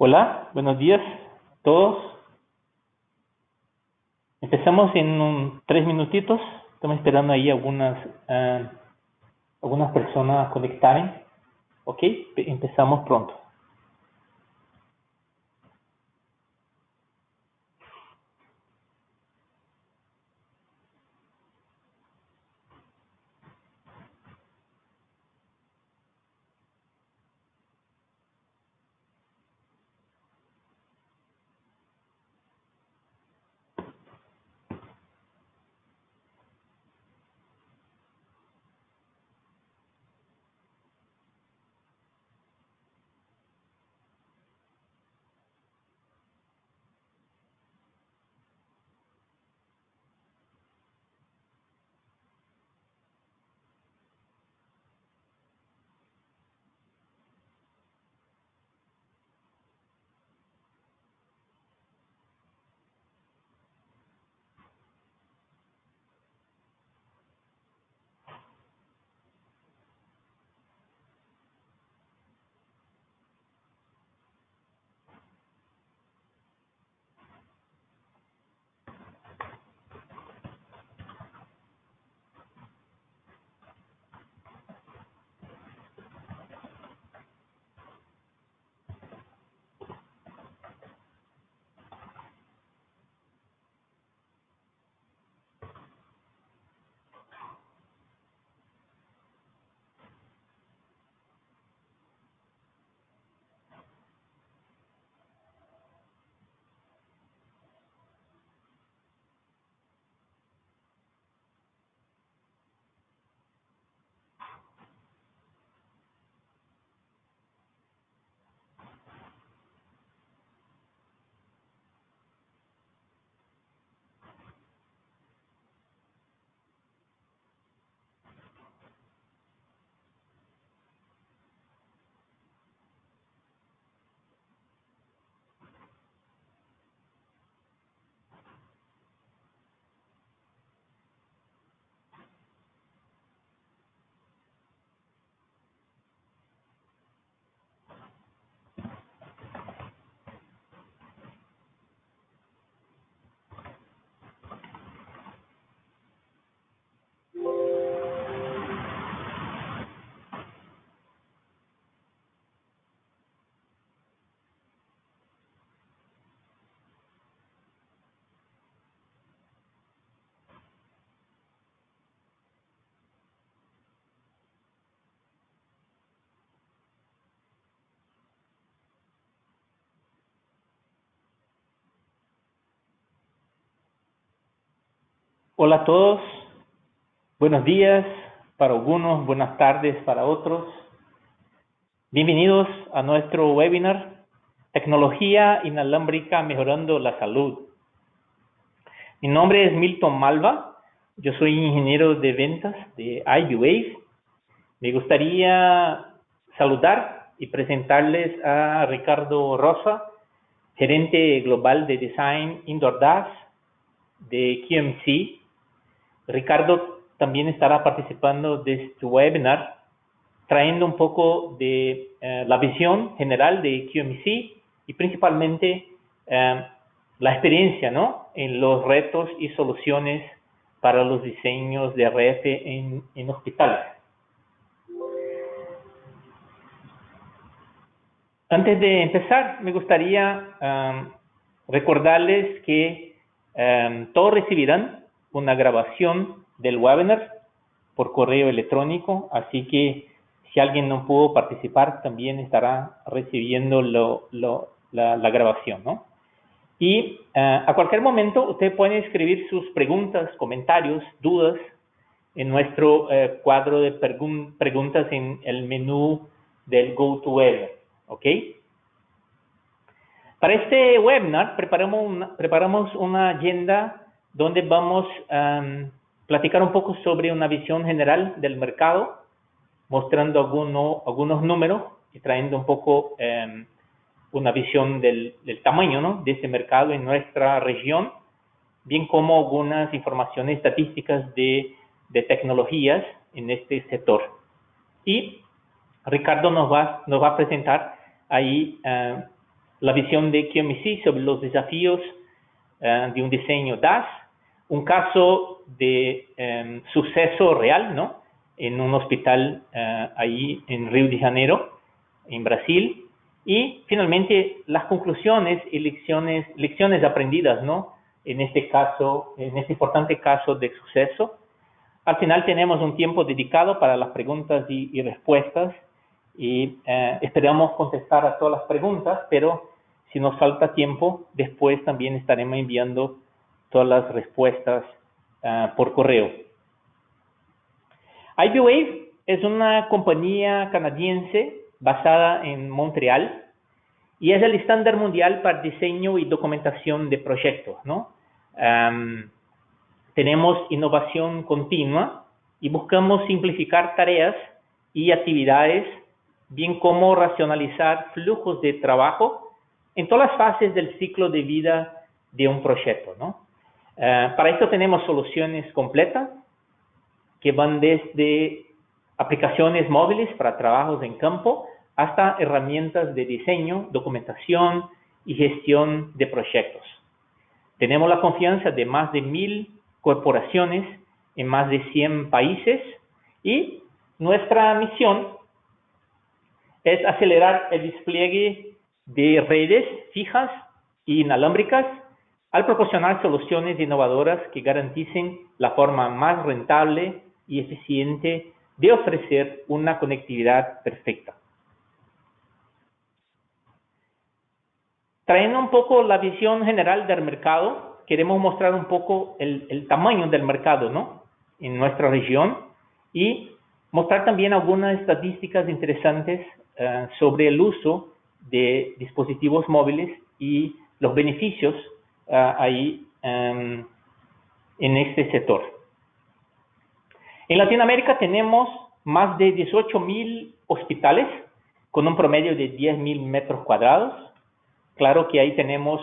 Hola, buenos días a todos. Empezamos en 3 minutitos. Estamos esperando ahí algunas personas conectaren. Ok, empezamos pronto. Hola a todos. Buenos días para algunos, buenas tardes para otros. Bienvenidos a nuestro webinar Tecnología inalámbrica mejorando la salud. Mi nombre es Milton Malva. Yo soy ingeniero de ventas de IBWave. Me gustaría saludar y presentarles a Ricardo Rosa, gerente global de Design Indoor DAS de QMC. Ricardo también estará participando de este webinar, trayendo un poco de la visión general de QMC y principalmente la experiencia, ¿no?, en los retos y soluciones para los diseños de RF en hospitales. Antes de empezar, me gustaría recordarles que todos recibirán una grabación del webinar por correo electrónico, así que si alguien no pudo participar, también estará recibiendo la grabación, ¿no? Y a cualquier momento, usted puede escribir sus preguntas, comentarios, dudas en nuestro cuadro de preguntas en el menú del GoToWebinar. ¿Ok? Para este webinar preparamos una agenda donde vamos a platicar un poco sobre una visión general del mercado, mostrando algunos números y trayendo un poco una visión del tamaño, ¿no?, de este mercado en nuestra región, bien como algunas informaciones estadísticas de tecnologías en este sector. Y Ricardo nos va a presentar ahí la visión de QMC sobre los desafíos de un diseño DaaS, un caso de suceso real, ¿no? En un hospital ahí en Río de Janeiro, en Brasil, y finalmente las conclusiones y lecciones aprendidas, ¿no? En este caso, en este importante caso de suceso. Al final tenemos un tiempo dedicado para las preguntas y respuestas y esperamos contestar a todas las preguntas, pero si nos falta tiempo, después también estaremos enviando todas las respuestas por correo. IBwave es una compañía canadiense basada en Montreal y es el estándar mundial para diseño y documentación de proyectos, ¿no? Tenemos innovación continua y buscamos simplificar tareas y actividades, bien como racionalizar flujos de trabajo en todas las fases del ciclo de vida de un proyecto, ¿no? Para esto tenemos soluciones completas que van desde aplicaciones móviles para trabajos en campo hasta herramientas de diseño, documentación y gestión de proyectos. Tenemos la confianza de más de 1000 corporaciones en más de 100 países y nuestra misión es acelerar el despliegue de redes fijas e inalámbricas al proporcionar soluciones innovadoras que garanticen la forma más rentable y eficiente de ofrecer una conectividad perfecta. Trayendo un poco la visión general del mercado, queremos mostrar un poco el tamaño del mercado, ¿no? En nuestra región y mostrar también algunas estadísticas interesantes sobre el uso de dispositivos móviles y los beneficios ahí en este sector. En Latinoamérica tenemos más de 18.000 hospitales con un promedio de 10.000 metros cuadrados. Claro que ahí tenemos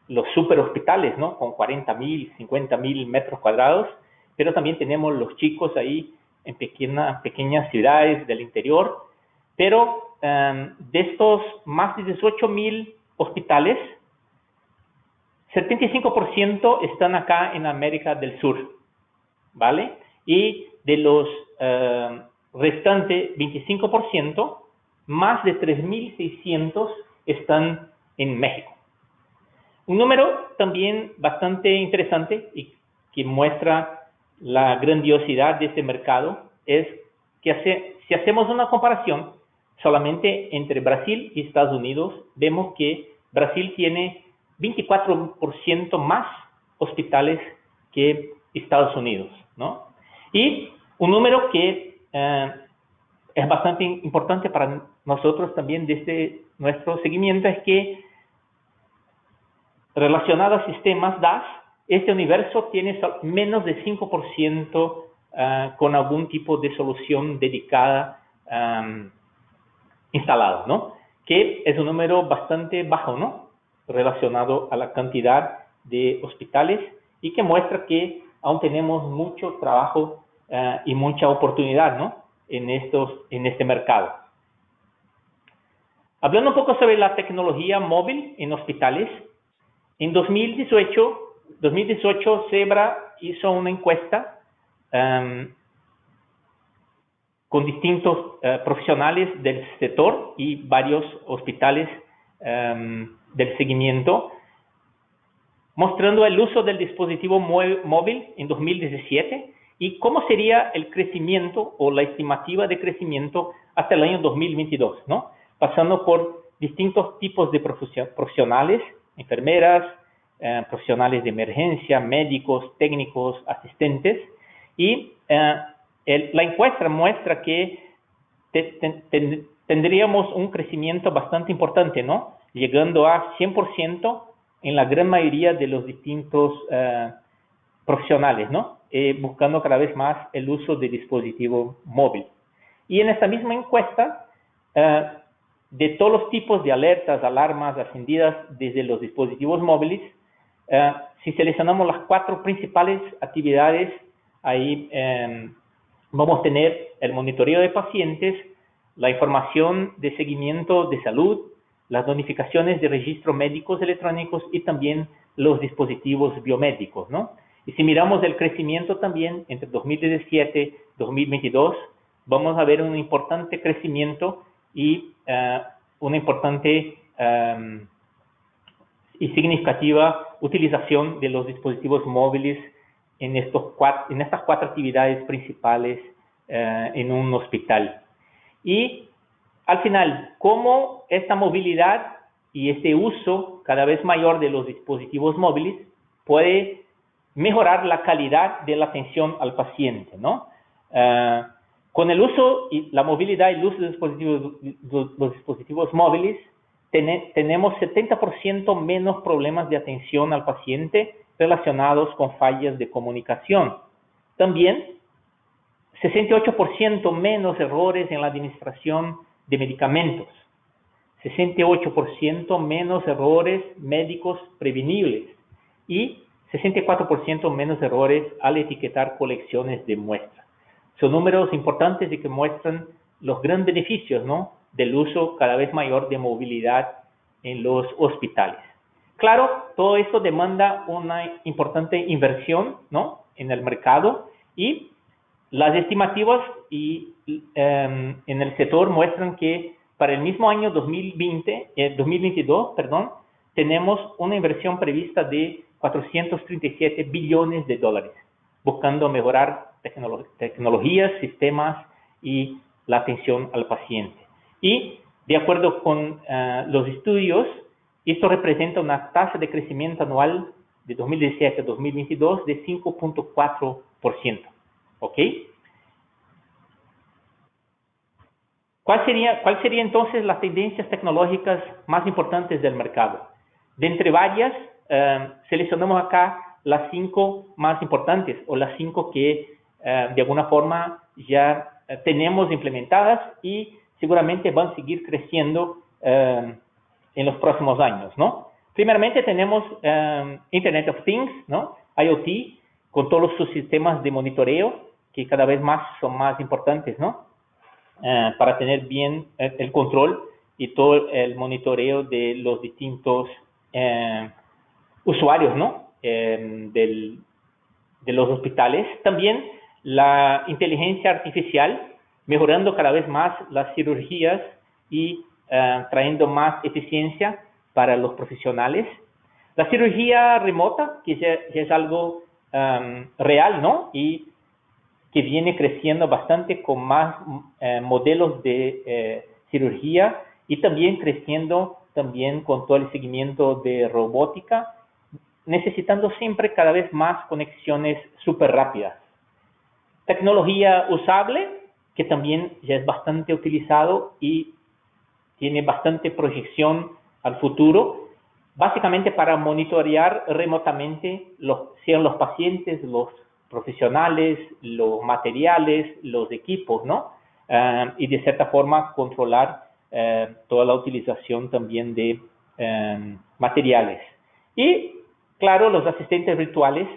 los superhospitales, ¿no? Con 40.000, 50.000 metros cuadrados, pero también tenemos los chicos ahí en pequeñas ciudades del interior. Pero de estos más de 18.000 hospitales, 75% están acá en América del Sur, ¿vale? Y de los restantes 25%, más de 3.600 están en México. Un número también bastante interesante y que muestra la grandiosidad de este mercado es que si hacemos una comparación solamente entre Brasil y Estados Unidos, vemos que Brasil tiene 24% más hospitales que Estados Unidos, ¿no? Y un número que es bastante importante para nosotros también desde nuestro seguimiento es que relacionado a sistemas DaaS, este universo tiene menos de 5% con algún tipo de solución dedicada instalado, ¿no? Que es un número bastante bajo, ¿no? Relacionado a la cantidad de hospitales y que muestra que aún tenemos mucho trabajo y mucha oportunidad, ¿no? En este mercado. Hablando un poco sobre la tecnología móvil en hospitales, en 2018 Zebra hizo una encuesta con distintos profesionales del sector y varios hospitales del seguimiento, mostrando el uso del dispositivo móvil en 2017 y cómo sería el crecimiento o la estimativa de crecimiento hasta el año 2022, ¿no? Pasando por distintos tipos de profesionales, enfermeras, profesionales de emergencia, médicos, técnicos, asistentes, y la encuesta muestra que tendríamos un crecimiento bastante importante, ¿no? Llegando a 100% en la gran mayoría de los distintos profesionales, ¿no? Buscando cada vez más el uso de dispositivo móvil. Y en esta misma encuesta, de todos los tipos de alertas, alarmas encendidas desde los dispositivos móviles, si seleccionamos las 4 principales actividades, ahí vamos a tener el monitoreo de pacientes, la información de seguimiento de salud, las notificaciones de registros médicos electrónicos y también los dispositivos biomédicos, ¿no? Y si miramos el crecimiento también entre 2017 y 2022, vamos a ver un importante crecimiento y una importante y significativa utilización de los dispositivos móviles en estas cuatro actividades principales en un hospital. Y al final, cómo esta movilidad y este uso cada vez mayor de los dispositivos móviles puede mejorar la calidad de la atención al paciente, ¿no? Con el uso y la movilidad y el uso de los dispositivos móviles, tenemos 70% menos problemas de atención al paciente relacionados con fallas de comunicación. También 68% menos errores en la administración de medicamentos, 68% menos errores médicos prevenibles y 64% menos errores al etiquetar colecciones de muestras. Son números importantes y que muestran los grandes beneficios, ¿no?, del uso cada vez mayor de movilidad en los hospitales. Claro, todo esto demanda una importante inversión, ¿no?, en el mercado, y las estimativas en el sector muestran que para el mismo año 2022, tenemos una inversión prevista de 437 billones de dólares, buscando mejorar tecnologías, sistemas y la atención al paciente. Y de acuerdo con los estudios, esto representa una tasa de crecimiento anual de 2017 a 2022 de 5.4%. ¿Ok? ¿Cuál sería entonces las tendencias tecnológicas más importantes del mercado? De entre varias, seleccionamos acá las 5 más importantes, o las 5 que de alguna forma ya tenemos implementadas y seguramente van a seguir creciendo en los próximos años, ¿no? Primeramente tenemos Internet of Things, ¿no?, IoT, con todos sus sistemas de monitoreo, que cada vez más son más importantes, ¿no?, para tener bien el control y todo el monitoreo de los distintos usuarios, ¿no?, de los hospitales. También la inteligencia artificial, mejorando cada vez más las cirugías y trayendo más eficiencia para los profesionales. La cirugía remota, que ya es algo real, ¿no?, y que viene creciendo bastante con más modelos de cirugía, y también creciendo también con todo el seguimiento de robótica, necesitando siempre cada vez más conexiones súper rápidas. Tecnología usable, que también ya es bastante utilizado y tiene bastante proyección al futuro, básicamente para monitorear remotamente sean los pacientes, los profesionales, los materiales, los equipos, ¿no? Y de cierta forma controlar toda la utilización también de materiales. Y, claro, los asistentes virtuales,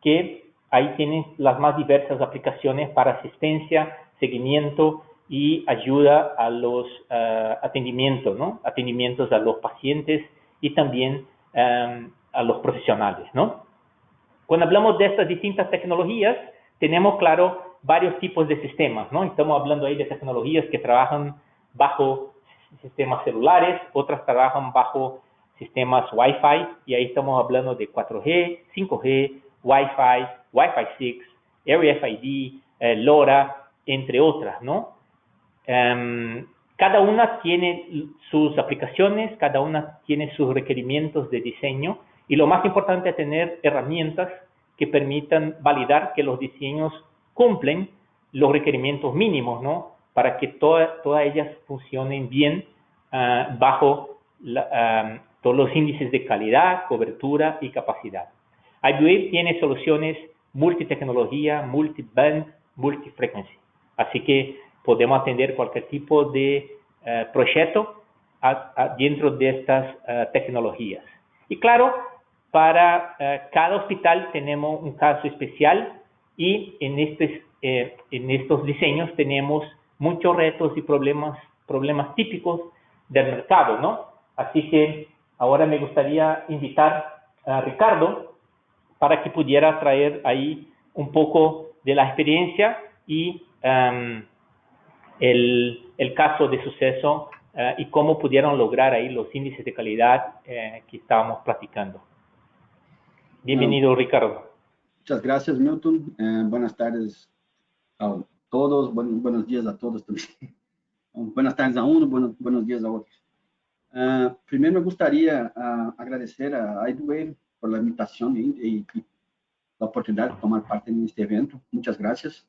que ahí tienen las más diversas aplicaciones para asistencia, seguimiento y ayuda a los atendimientos, ¿no?, atendimientos a los pacientes y también a los profesionales, ¿no? Cuando hablamos de estas distintas tecnologías, tenemos, claro, varios tipos de sistemas, ¿no? Estamos hablando ahí de tecnologías que trabajan bajo sistemas celulares, otras trabajan bajo sistemas Wi-Fi, y ahí estamos hablando de 4G, 5G, Wi-Fi, Wi-Fi 6, RFID, LoRa, entre otras, ¿no? Cada una tiene sus aplicaciones, cada una tiene sus requerimientos de diseño, y lo más importante es tener herramientas que permitan validar que los diseños cumplen los requerimientos mínimos, ¿no?, para que todas ellas funcionen bien bajo todos los índices de calidad, cobertura y capacidad. iBuild tiene soluciones multitecnología, multiband, multifrequency, así que podemos atender cualquier tipo de proyecto dentro de estas tecnologías. Y claro, para cada hospital tenemos un caso especial, y en estos diseños tenemos muchos retos y problemas típicos del mercado, ¿no? Así que ahora me gustaría invitar a Ricardo para que pudiera traer ahí un poco de la experiencia y el caso de suceso y cómo pudieron lograr ahí los índices de calidad que estábamos platicando. Bienvenido, Ricardo. Muchas gracias, Milton. Buenas tardes a todos, buenos días a todos también. Buenas tardes a uno, buenos días a otros. Primero me gustaría agradecer a iDway por la invitación y la oportunidad de tomar parte en este evento. Muchas gracias.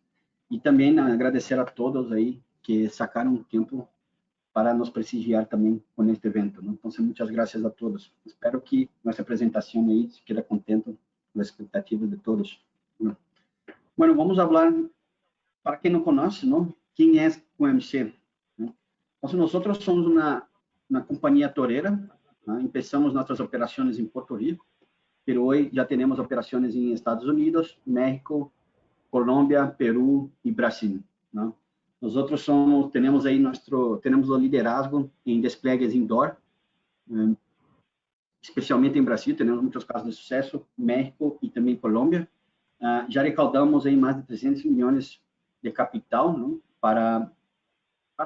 Y también agradecer a todos ahí que sacaron tiempo para nos prestigiar también con este evento, ¿no? Entonces, muchas gracias a todos. Espero que nuestra presentación ahí se quede contento con las expectativas de todos, ¿no? Bueno, vamos a hablar, para quien no conoce, ¿no? ¿Quién es QMC? ¿No? Entonces, nosotros somos una compañía torera, ¿no? Empezamos nuestras operaciones en Puerto Rico, pero hoy ya tenemos operaciones en Estados Unidos, México, Colômbia, Peru e Brasil, né? Nosotros tenemos ahí tenemos el liderazgo en despliegues indoor, especialmente en Brasil, tenemos muchos casos de suceso, México y también Colombia. Ya recaudamos ahí más de 300 millones de capital, ¿no? para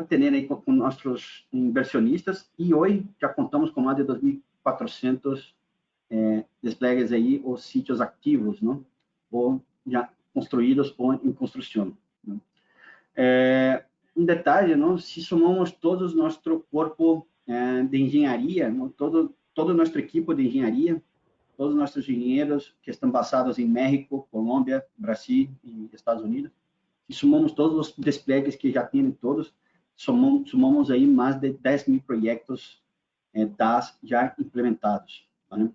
tener ahí con nuestros inversionistas, y hoy ya contamos con más de 2.400 despliegues ahí o sitios activos, ¿no? O ya construídos ou em construção, né? Um detalhe, não? Se somamos todos nosso corpo de engenharia, não? todo nosso equipe de engenharia, todos nossos engenheiros que estão basados em México, Colômbia, Brasil e Estados Unidos, se somamos todos os despliegues que já têm todos, somamos aí mais de 10.000 projetos DAS já implementados, né?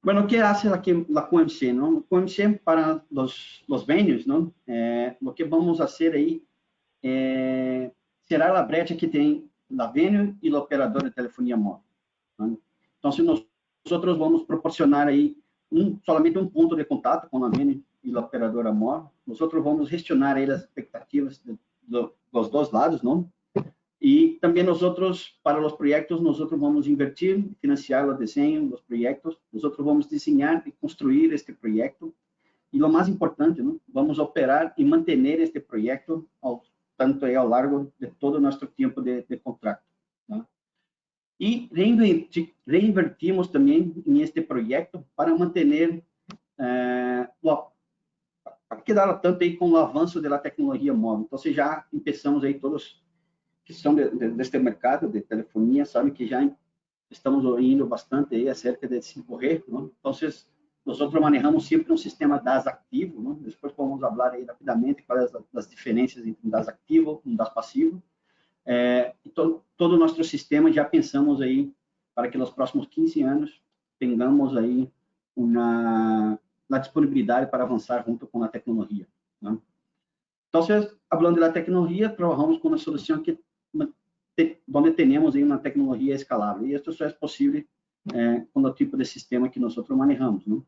Bueno, ¿qué hace la QMC? ¿No? QMC para los venues, ¿no? Lo que vamos a hacer ahí será la brecha que tem la venue y el operador de telefonía móvil, ¿no? Entonces, nosotros vamos proporcionar aí solamente um ponto de contato com a venue e a operadora móvel. Nosotros vamos gestionar aí as expectativas dos dois lados, ¿no? E também nosotros, para os projetos, nosotros vamos invertir, financiar o desenho dos projetos, nosotros vamos desenhar e construir este projeto, e o mais importante, ¿no? Vamos operar e manter este projeto tanto ao largo de todo o nosso tempo de contrato, ¿no? E reinvertimos também em este projeto para manter para quedar tanto aí com o avanço da tecnologia móvel. Então, já começamos aí todos que são deste mercado de telefonia, sabe que já estamos ouvindo bastante aí acerca de 5G, ¿no? Então, nós manejamos sempre um sistema DAS ativo, ¿no? Depois vamos falar aí rapidamente quais as diferenças entre um DAS ativo e um DAS passivo. E todo o nosso sistema já pensamos aí para que nos próximos 15 anos tenhamos aí uma disponibilidade para avançar junto com a tecnologia, ¿no? Então, falando da tecnologia, trabalhamos com uma solução onde temos aí uma tecnologia escalável, e isso só é possível com o tipo de sistema que nós manejamos, não?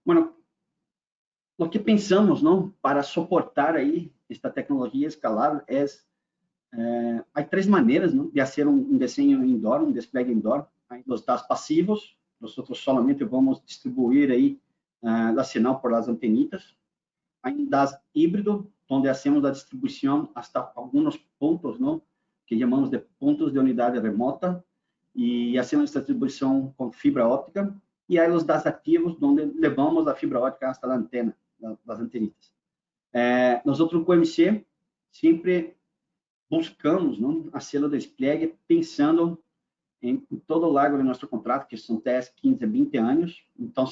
Bueno, o que pensamos, não, para suportar aí esta tecnologia escalável há três maneiras, não, de fazer um desenho indoor, um display indoor. Aí, os DAS passivos, nós solamente vamos distribuir aí a sinal por as antenitas. Há um DAS híbrido, onde hacemos a distribuição hasta alguns pontos, ¿no? Que chamamos de pontos de unidade remota, e hacemos esta distribuição com fibra óptica. E aí os DAS ativos, onde levamos a fibra óptica hasta a antena, das antenitas. Nós, no QMC, sempre buscamos, ¿no? Hacer o despliegue pensando em todo o largo de nosso contrato, que são 10, 15, 20 anos. Então,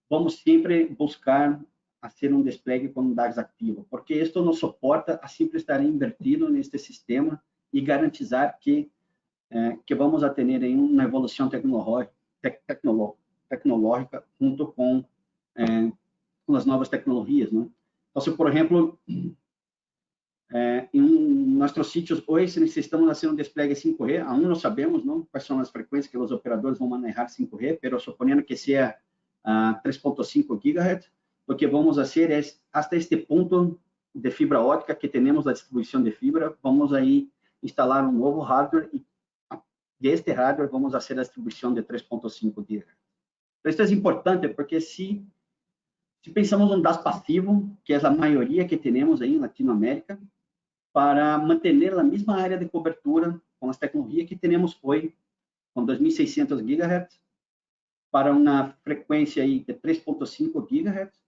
vamos sempre buscar fazer um despliegue com um DAS ativo, porque isso nos suporta a sempre estar invertido neste sistema e garantizar que vamos a ter aí uma evolução tecnológica junto com as novas tecnologias, né? Então, por exemplo, em nossos sítios hoje necessitamos fazer um despliegue 5G, aún não sabemos, não, quais são as frequências que os operadores vão manejar 5G, mas suponendo que seja 3.5 GHz, o que vamos fazer é, hasta este ponto de fibra óptica que temos a distribuição de fibra, vamos aí instalar um novo hardware e deste hardware vamos fazer a distribuição de 3.5 GHz. Então, isso é importante porque se pensamos um DAS passivo, que é a maioria que temos aí em Latinoamérica, para manter a mesma área de cobertura com as tecnologias que temos hoje, com 2.600 GHz, para uma frequência aí de 3.5 GHz,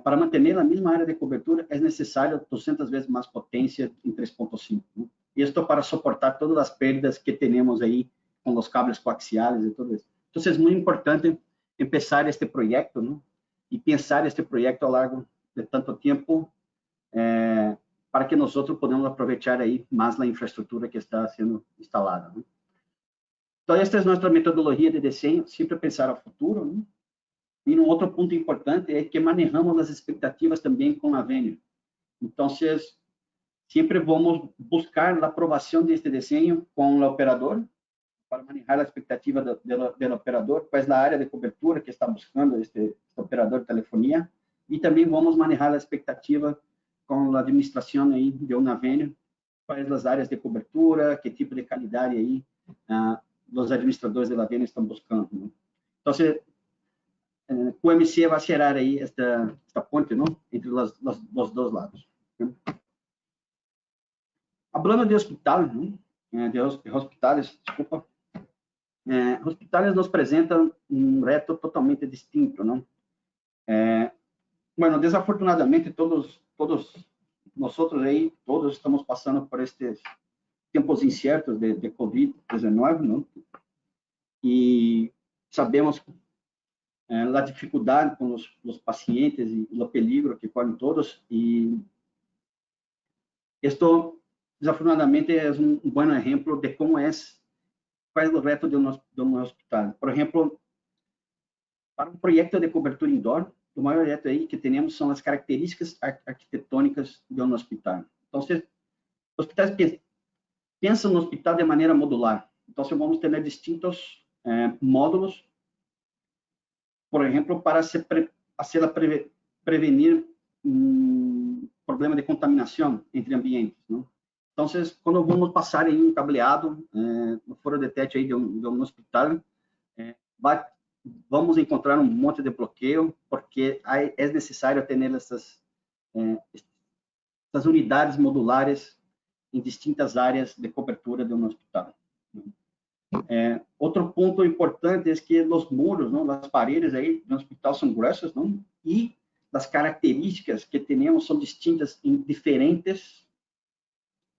para manter a mesma área de cobertura é necessário 200 vezes mais potência em 3.5. Né? Isto para suportar todas as perdas que temos aí com os cabos coaxiales e tudo isso. Então, é muito importante começar este projeto, né? E pensar este projeto ao largo de tanto tempo, para que nós podemos aproveitar aí mais a infraestrutura que está sendo instalada. Né? Então, esta é a nossa metodologia de desenho, sempre pensar ao futuro. Né? E um outro ponto importante é que manejamos as expectativas também com a Venue. Então, sempre vamos buscar a aprovação deste desenho com o operador, para manejar a expectativa do operador, qual é a área de cobertura que está buscando este operador de telefonia, e também vamos manejar a expectativa com a administração aí de uma Venue, quais as áreas de cobertura, que tipo de qualidade aí os administradores da Venue estão buscando. Né? Então, o MC vai gerar aí esta ponte, não? Entre os dois lados. Né? Hablando de hospital, né? De hospitais, desculpa. Hospitais nos apresentam um reto totalmente distinto, não? Bueno, desafortunadamente todos nós aí todos estamos passando por estes tempos incertos de COVID-19, não? E sabemos a dificuldade com os pacientes e o peligro que correm todos, e isto desafortunadamente é um bom exemplo de como qual é o reto de um hospital. Por exemplo, para um projeto de cobertura indoor, o maior reto aí que temos são as características arquitetônicas de um hospital. Então, os hospitais pensam no hospital de maneira modular. Então, vamos ter distintos módulos, por exemplo, para prevenir problema de contaminação entre ambientes. Não? Então, quando vamos passar em um cableado no foro de teto aí de um hospital, vamos encontrar um monte de bloqueio, porque é necessário ter essas unidades modulares em distintas áreas de cobertura de um hospital. Outro ponto importante é que os muros, não, as paredes aí do hospital são grossas, não, e as características que temos são distintas em diferentes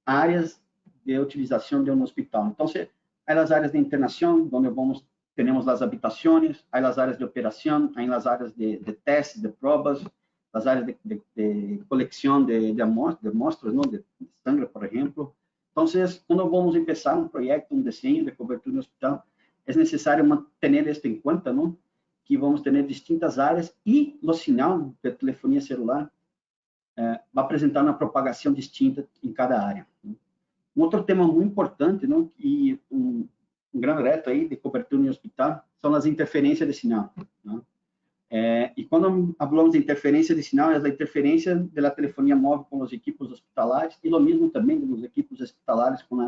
áreas de utilização de um hospital. Então, há as áreas de internação, onde temos as habitações, há as áreas de operação, há as áreas de testes, de provas, as áreas de coleção de amostras, não, de sangue, por exemplo. Então, quando vamos começar um projeto, um desenho de cobertura no hospital, é necessário manter isto em conta, não? Que vamos ter distintas áreas e o sinal de telefonia celular vai apresentar uma propagação distinta em cada área. Um outro tema muito importante, não? E um grande reto aí de cobertura no hospital são as interferências de sinal. Não? E quando falamos de interferência de sinal, é a interferência da telefonia móvel com os equipos hospitalares e o mesmo também dos equipos hospitalares com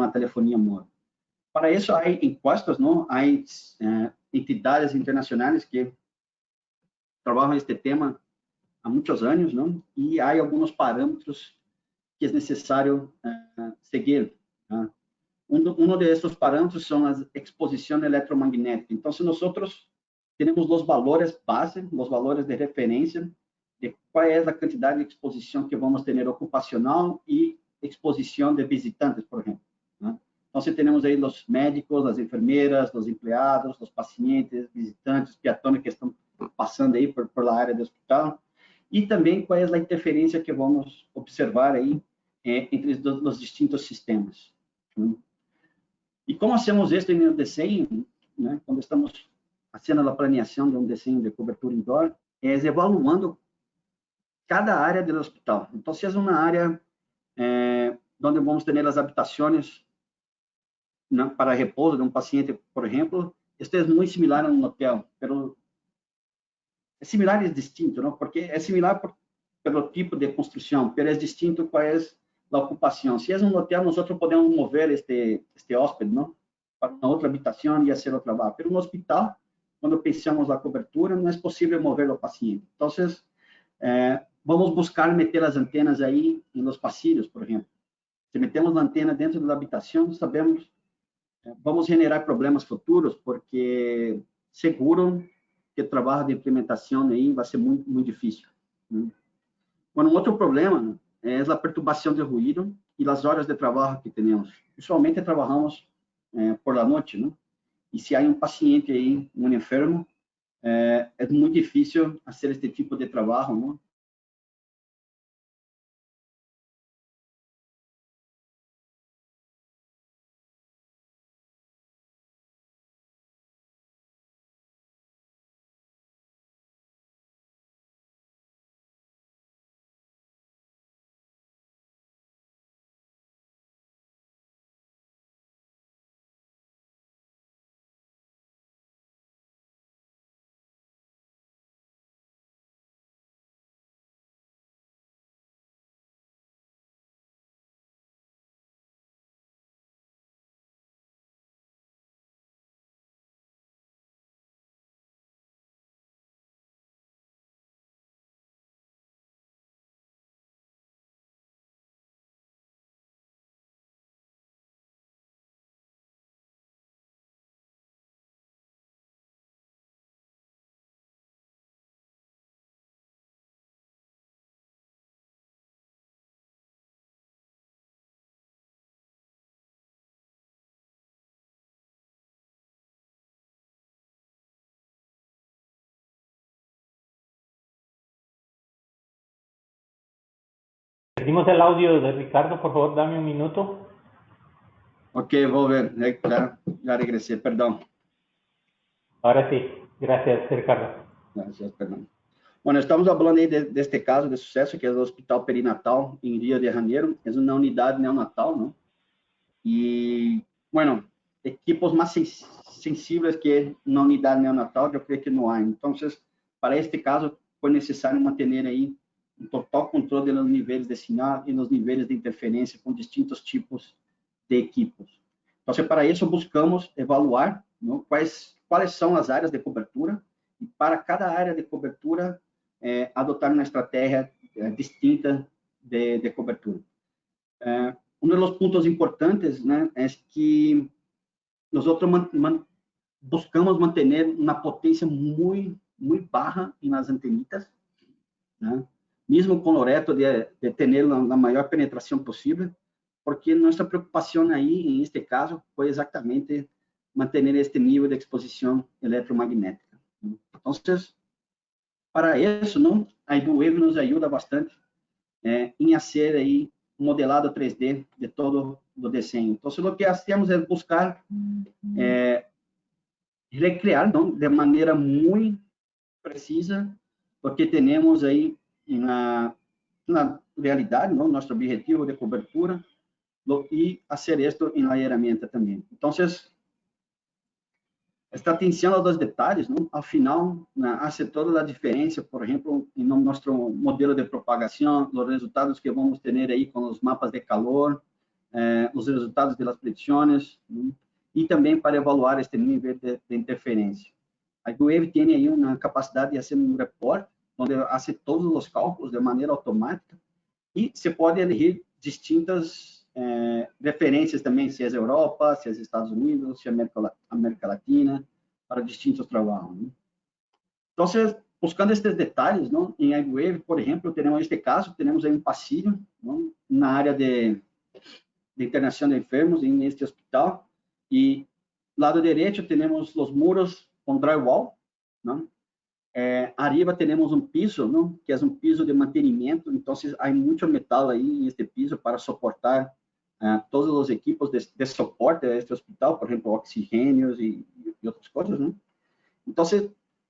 a telefonia móvel. Para isso, há encuestas, não? Há entidades internacionais que trabalham este tema há muitos anos, não? E há alguns parâmetros que é necessário seguir. Tá? Um desses parâmetros são a exposição eletromagnética. Então, se nós temos os valores base, os valores de referência, de qual é a quantidade de exposição que vamos ter ocupacional e exposição de visitantes, por exemplo. Né? Então, se temos aí os médicos, as enfermeiras, os empregados, os pacientes, visitantes, peatões que estão passando aí por a área do hospital, e também qual é a interferência que vamos observar aí entre os distintos sistemas. E como hacemos isso no desenho, né, quando estamos fazendo a planeação de um desenho de cobertura indoor, é evaluando cada área do hospital. Então, se é uma área onde vamos ter as habitações para repouso de um paciente, por exemplo, isto é muito similar a um hotel, pero é similar e distinto, não? Porque é similar pelo tipo de construção, mas é distinto quais a ocupação. Se é um hotel, nós podemos mover este hóspede, não? Para uma outra habitação e fazer o trabalho. Mas no hospital, quando pensamos na cobertura, não é possível mover o paciente. Então, vamos buscar meter as antenas aí nos pasillos, por exemplo. Se metemos a antena dentro da habitação, sabemos, vamos generar problemas futuros, porque seguro que o trabalho de implementação aí vai ser muito, muito difícil. Né? Bueno, um outro problema é a perturbação de ruído e as horas de trabalho que temos. Usualmente trabalhamos por la noite, né? E se há um paciente aí, um enfermo, é muito difícil fazer este tipo de trabalho, né? Perdimos el audio de Ricardo, por favor, dame un minuto. Ok, vou ver, já regressei, perdão. Ahora sí, gracias, Ricardo. Gracias, perdão. Bueno, estamos falando aí deste caso de sucesso, que é o Hospital Perinatal em Rio de Janeiro, é uma unidade neonatal, não? E, bueno, equipos mais sensíveis que na unidade neonatal, eu creio que não há. Então, para este caso, foi necessário manter aí um total controle nos níveis de sinal e nos níveis de interferência com distintos tipos de equipos. Então, para isso, buscamos evaluar, não, quais são as áreas de cobertura e, para cada área de cobertura, adotar uma estratégia distinta de cobertura. Um dos pontos importantes, né, é que nós buscamos manter uma potência muito baixa nas antenitas, né, mesmo com o reto de ter a maior penetração possível, porque nossa preocupação aí, em este caso, foi exatamente manter este nível de exposição eletromagnética. Então, para isso, não, a iBuWave nos ajuda bastante em fazer aí um modelado 3D de todo o desenho. Então, o que hacemos é buscar recriar, não, de maneira muito precisa, porque temos aí na realidade, não, nosso objetivo de cobertura e fazer isto em la herramienta também. Então, esta atenção aos detalhes, não, ao final, faz toda a diferença, por exemplo, em nosso modelo de propagação, os resultados que vamos ter aí com os mapas de calor, os resultados das predições, e também para evaluar este nível de interferência. A iBuWave tem aí uma capacidade de fazer um report, onde faz todos os cálculos de maneira automática, e se pode elegir distintas referências também, se é a Europa, se é os Estados Unidos, se é a América Latina, para distintos trabalhos. Né? Então, buscando estes detalhes, não, em iBuWave, por exemplo, temos este caso, temos aí um pasillo, não, na área de internação de enfermos, neste hospital, e lado direito temos os muros com drywall, não? Arriba temos um piso, não? Que é um piso de mantenimento, então há muito metal aí neste piso para suportar todos os equipos de suporte a este hospital, por exemplo, oxigênios e outras coisas, né? Então,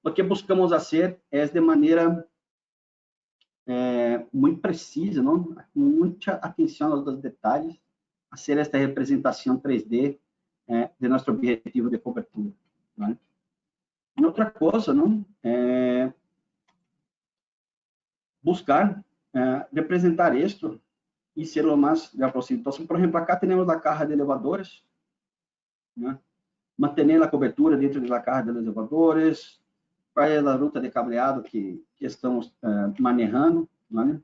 o que buscamos fazer é de maneira muito precisa, não? Com muita atenção aos detalhes, fazer esta representação 3D de nosso objetivo de cobertura. Né? E outra coisa, não? Buscar representar isto y ser lo más real posible. Entonces, por ejemplo, acá tenemos la caja de elevadores, ¿no? Mantener la cobertura dentro de la caja de elevadores, qual é a ruta de cableado que estamos manejando, ¿vale?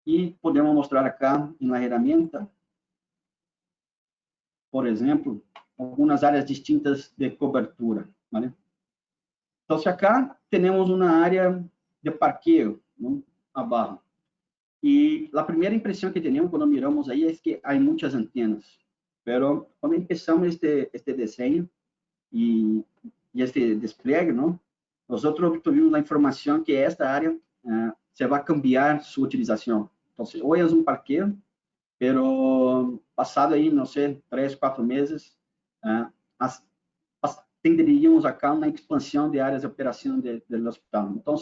E podemos mostrar acá na ferramenta, por exemplo, algumas áreas distintas de cobertura, ¿vale? Então, acá temos uma área de parqueio, ¿no? Abaixo. E a primeira impressão que temos quando miramos aí é que há muitas antenas. Pero quando começamos este desenho e este despliegue, não? Nós obtivemos a informação que esta área se vai cambiar sua utilização. Então, hoje é um parqueio, pero passado aí, não sei, 3, 4 meses, tenderíamos acá uma expansão de áreas de operação do hospital. Então,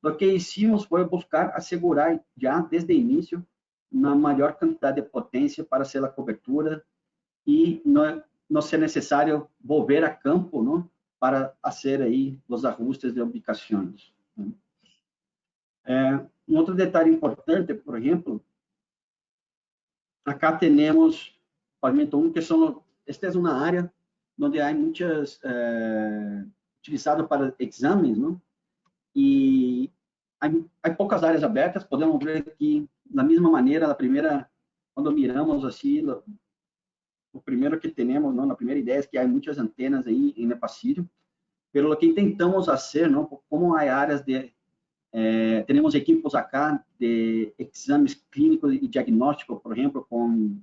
o que hicimos foi buscar assegurar já desde o início uma maior quantidade de potência para ser a cobertura e não ser necessário volver a campo, não, para fazer aí os ajustes de ubicações. Um outro detalhe importante, por exemplo, acá temos pavimento 1, que esta é uma área onde há muitas utilizado para exames, não? E há poucas áreas abertas. Podemos ver que da mesma maneira, quando miramos assim, o primeiro que temos, não, na primeira ideia é que há muitas antenas aí em pasillo, pelo que tentamos fazer, não, como há áreas de temos equipos acá de exames clínicos e diagnósticos, por exemplo, com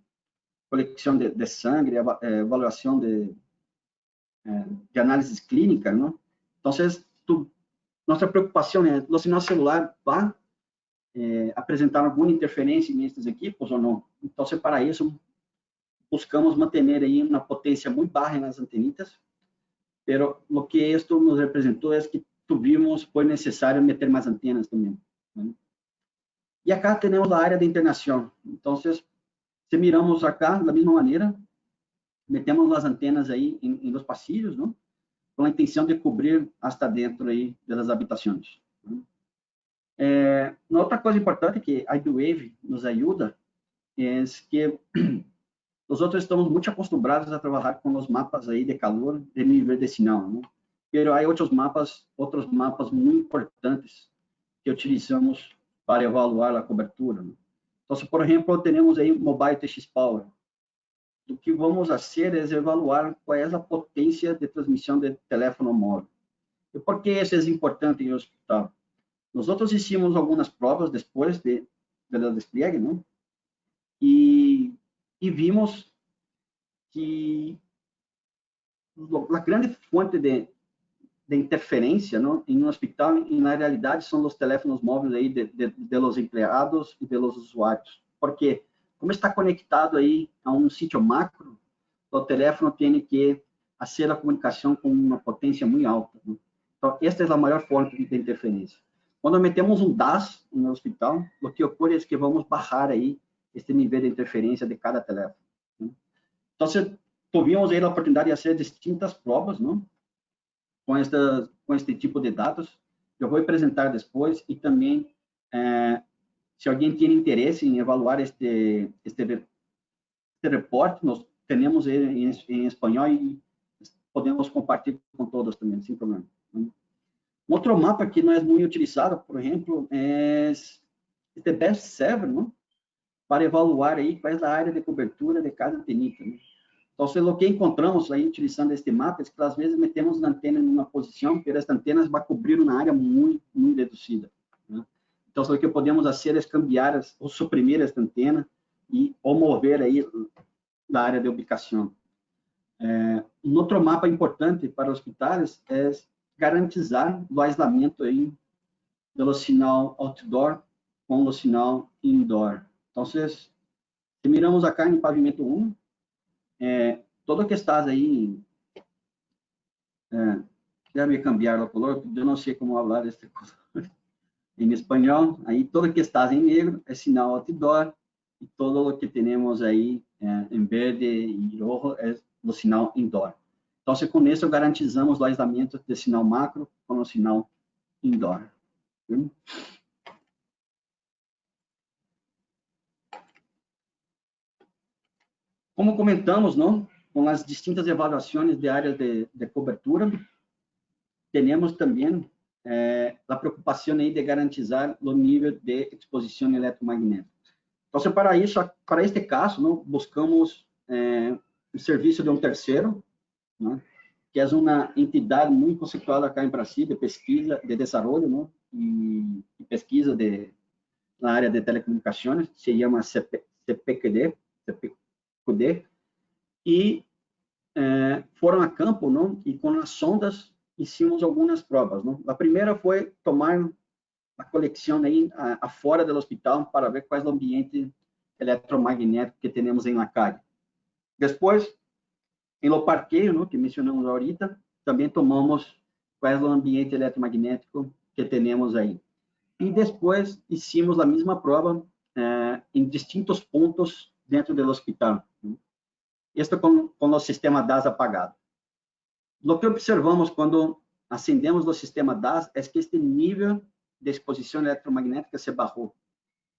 coleção de sangue, avaliação de análises clínicas, não? Então, nossa preocupação é o sinal celular vai apresentar alguma interferência nesses equipos ou não. Então, para isso, buscamos manter aí uma potência muito baixa nas antenitas, pero o que isto nos representou é que foi necessário meter mais antenas também, né? E acá temos a área de internação. Então, se miramos acá, da mesma maneira, metemos as antenas aí em los pasillos, não? Com a intenção de cobrir hasta dentro aí das habitações. Uma outra coisa importante que a iDWave nos ajuda é que nós estamos muito acostumados a trabalhar com os mapas aí de calor de nível de sinal, né? Mas há outros mapas muito importantes que utilizamos para evaluar a cobertura, né? Então, por exemplo, temos aí o Mobile TX Power. O que vamos fazer é evaluar qual é a potência de transmissão de telefone móvel. E por que isso é importante no hospital? Nós hicimos algumas provas depois do despliegue, né? E vimos que a grande fonte de interferência, não, em um hospital, e na realidade, são os teléfonos móveis aí de los empregados e de los usuários. Porque, como está conectado aí a um sítio macro, o telefone tem que fazer a comunicação com uma potência muito alta, né? Então, esta é a maior fonte de interferência. Quando metemos um DAS no hospital, o que ocorre é que vamos baixar aí este nível de interferência de cada telefone, né? Então, tivemos aí a oportunidade de fazer distintas provas, não? Com este tipo de dados. Eu vou apresentar depois, e também, se alguém tem interesse em evaluar este reporte, nós temos ele em espanhol e podemos compartilhar com todos também, sem problema. Um outro mapa que não é muito utilizado, por exemplo, é este Best Server, não? Para evaluar aí qual é a área de cobertura de cada antenita, né? Então, o que encontramos aí utilizando este mapa é que às vezes metemos a antena em uma posição, porque esta antena vai cobrir uma área muito, muito reduzida, né? Então, o que podemos fazer é cambiar ou suprimir esta antena ou mover aí da área de ubicação. Um outro mapa importante para hospitais é garantizar o aislamento aí do sinal outdoor com o sinal indoor. Então, se miramos acá em pavimento 1, todo que estás aí, déjame cambiar o color, eu não sei como falar este color em espanhol. Aí todo que estás em negro é sinal outdoor, e todo o que temos aí em verde e rojo é o sinal indoor. Então, com isso garantizamos o aislamento de sinal macro com o sinal indoor. Como comentamos, não, com as distintas avaliações de áreas de cobertura, temos também a preocupação aí de garantizar o nível de exposição eletromagnética. Então, para isso, para este caso, não, buscamos o serviço de um terceiro, né, que é uma entidade muito conceituada aqui em Brasil de pesquisa, de desenvolvimento, não, e pesquisa na área de telecomunicações, se chama CPQD, e foram a campo, não, e com as sondas hicimos algumas provas, não. A primeira foi tomar a conexão aí fora do hospital para ver qual é o ambiente eletromagnético que temos em la calle. Depois, em lo parqueio, não, que mencionamos ahorita, também tomamos qual é o ambiente eletromagnético que temos aí. E depois hicimos a mesma prova em distintos pontos dentro do hospital. Isto com o sistema DAS apagado. O que observamos quando acendemos o sistema DAS é que este nível de exposição eletromagnética se bajou.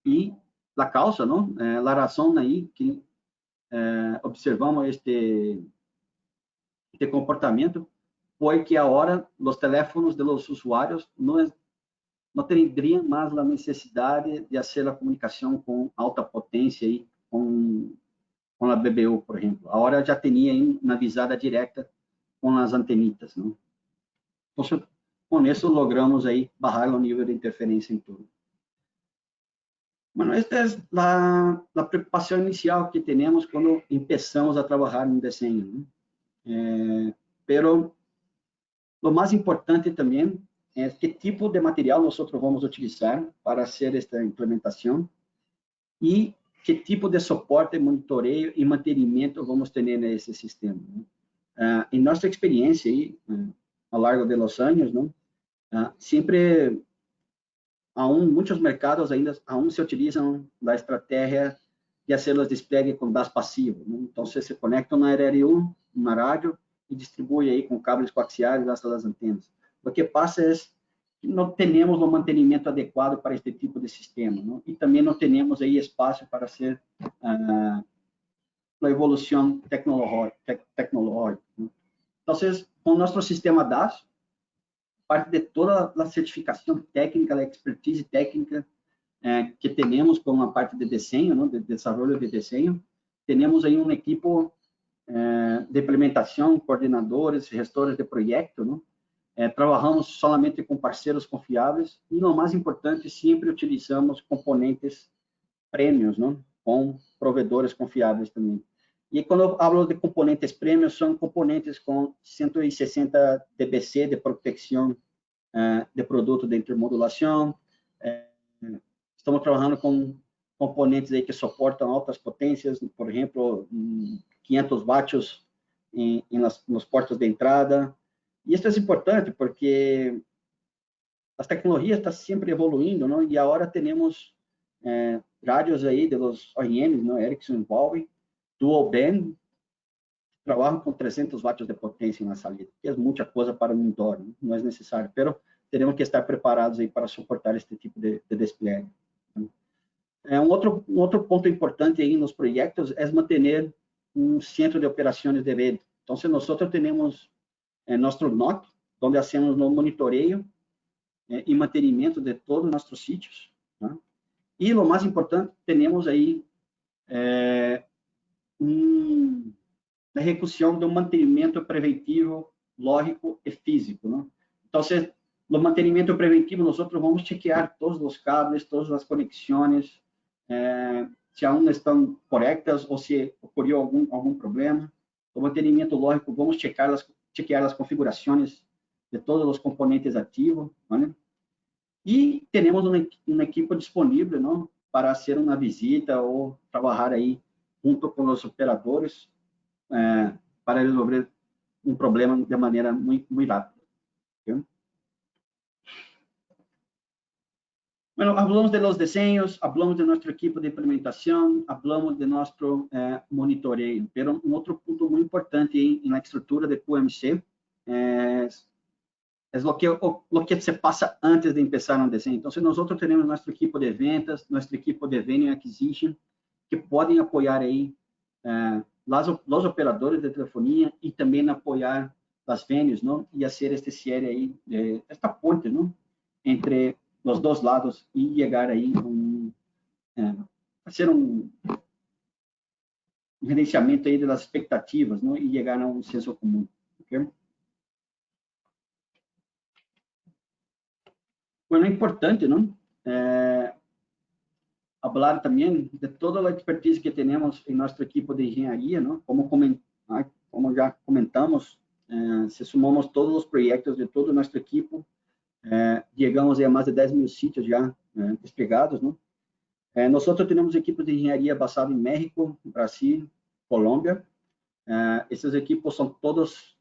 E a causa, não, a razão aí que observamos este comportamento foi que agora os teléfonos dos usuários não teriam mais a necessidade de fazer a comunicação com alta potência aí, com a BBU, por exemplo. Agora já tinha aí uma visada direta com as antenitas, não? Então, com isso logramos aí bajar o nível de interferência em tudo. Bueno, esta é a preocupação inicial que temos quando começamos a trabalhar no desenho, né? Pero o mais importante também é que tipo de material nós vamos utilizar para fazer esta implementação e que tipo de suporte, monitoreio e mantenimento vamos ter nesse sistema, né? Em nossa experiência aí, ao largo dos anos, não, sempre muitos mercados ainda se utilizam da estratégia de fazer os despliegues com DAS passivo, né? Então, você se conecta na RR1, na rádio, e distribui aí com cabos coaxiais hasta as antenas. O que passa é que não temos o mantenimento adequado para este tipo de sistema, não? E também não temos aí espaço para ser a evolução tecnológica, né? Então, com o nosso sistema DAS, parte de toda a certificação técnica, a expertise técnica que temos com a parte de desenho, não, de desenvolvimento de desenho, temos aí equipo de implementação, coordenadores, gestores de projeto, não? Trabalhamos somente com parceiros confiáveis e, o mais importante, sempre utilizamos componentes prêmios, não? Com provedores confiáveis também. E quando eu falo de componentes prêmios, são componentes com 160 dBc de proteção de produto de intermodulação. Estamos trabalhando com componentes aí que suportam altas potências, por exemplo, 500 watts nos portos de entrada. E isso é importante porque as tecnologias estão sempre evoluindo, não? E agora temos rádios aí dos OEMs, não? Ericsson e Huawei, dual band, trabalham com 300 watts de potência na salida, que é muita coisa para um indoor, não é necessário, mas teremos que estar preparados aí para suportar este tipo de despliegue. Um outro ponto importante aí nos projetos é manter um centro de operações de rede. Então, se nós temos nosso NOC, onde hacemos o monitoreio e mantenimento de todos os nossos sítios, né? E, o mais importante, temos aí a execução de um mantenimento preventivo, lógico e físico, né? Então, no mantenimento preventivo, nós vamos chequear todos os cables, todas as conexões, se aún estão corretas ou se ocorreu algum problema. No mantenimento lógico, vamos chequear as configurações de todos os componentes ativos, né? E temos uma equipe disponível, não, para fazer uma visita ou trabalhar aí junto com os operadores para resolver um problema de maneira muito rápida. ¿Okay? Bueno, hablamos de los diseños, hablamos de nuestro equipo de implementación, hablamos de nuestro monitoreo, pero un otro punto muy importante en la estructura de QMC es lo que se pasa antes de empezar un diseño. Entonces, nosotros tenemos nuestro equipo de ventas, nuestro equipo de Venue Acquisition, que pueden apoyar ahí los operadores de telefonía y también apoyar las venues, ¿no? Y hacer este cierre ahí, esta ponte, ¿no? Entre los dos lados y llegar ahí hacer um gerenciamento aí das expectativas, ¿no? E chegar a um senso comum. ¿Okay? Bueno, é importante, ¿no? Falar também de toda a expertise que temos em nosso equipo de engenharia, ¿no? Como já comentamos, se sumamos todos os projetos de todo o nosso equipo, chegamos a mais de 10.000 sítios já despegados, ¿no? Nós temos equipos de engenharia basado em México, Brasil, Colômbia. Esses equipos são todos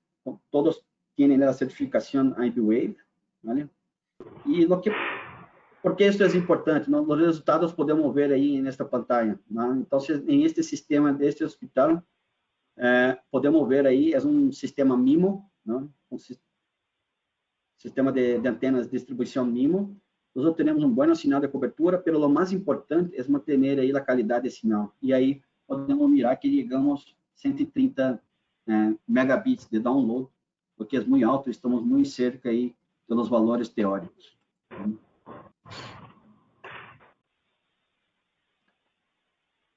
têm a certificação IBWave, ¿vale? E por que isso é importante? Os resultados podemos ver aí nesta pantalla, ¿no? Então, em este sistema deste hospital, podemos ver aí, é um sistema MIMO, ¿no? Um sistema de antenas de distribuição MIMO. Nós temos bom sinal de cobertura, mas o mais importante é manter aí a qualidade de sinal. E aí podemos mirar que chegamos 130 megabits de download, porque é muito alto, estamos muito cerca aí dos valores teóricos.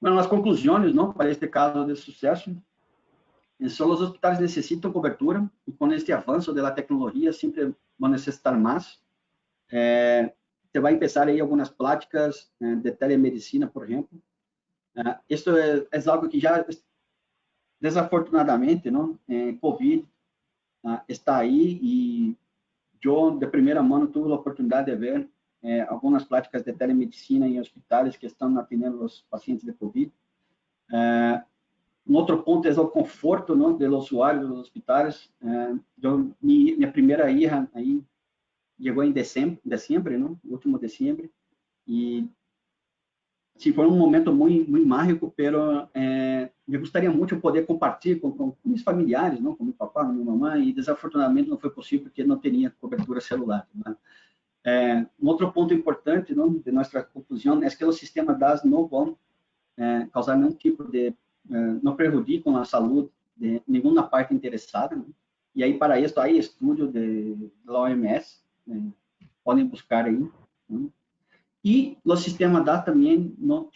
Bueno, as conclusões, não, para este caso de sucesso, só os hospitais necessitam cobertura e com este avanço da tecnologia sempre vão necessitar mais. Você vai começar aí algumas práticas de telemedicina, por exemplo. Isso é algo que já, desafortunadamente, não, COVID está aí e eu, de primeira mão, tive a oportunidade de ver algumas práticas de telemedicina em hospitais que estão atendendo os pacientes de COVID. Outro ponto é o conforto, não, do usuário dos hospitais. Minha primeira hija aí chegou em dezembro, não? Último dezembro, e sim, foi um momento muito mágico, pero eu gostaria muito de poder compartilhar com meus familiares, não, com meu papá, com minha mamãe, e desafortunadamente não foi possível porque não tinha cobertura celular, né? Outro ponto importante, não, de nossa conclusão é que os sistemas DAS não vão causar nenhum tipo de, não prejudicam a saúde de nenhuma parte interessada, né? E aí para isso há estudo da OMS, podem buscar aí, né? E os sistemas DAS também não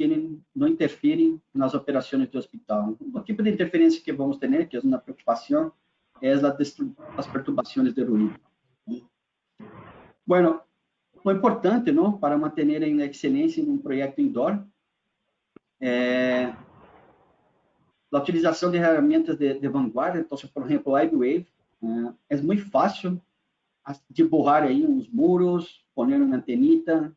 interferem nas operações do hospital. O tipo de interferência que vamos ter, que é uma preocupação, é as perturbações de ruído. Bueno, o importante, não, para manter a excelência em um projeto indoor é a utilização de ferramentas de vanguarda. Então, por exemplo, o IBWave é muito fácil de borrar aí uns muros, pôr uma antenita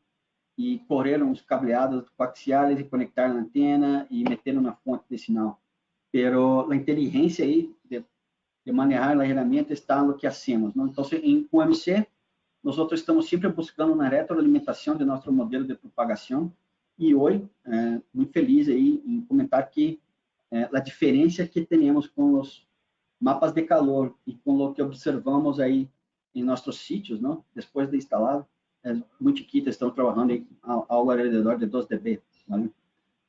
e correr uns cableados coaxiales e conectar na antena e meter na fonte de sinal. Pero a inteligência aí de manejar a ferramenta está no que hacemos, não? Então, em UMC, nós estamos sempre buscando na retroalimentação de nosso modelo de propagação e hoje, muito feliz aí em comentar que a diferença que temos com os mapas de calor e com o que observamos aí em nossos sítios, não? Depois de instalado, muitos equipes estão trabalhando aí ao redor de 2 dB, ¿vale?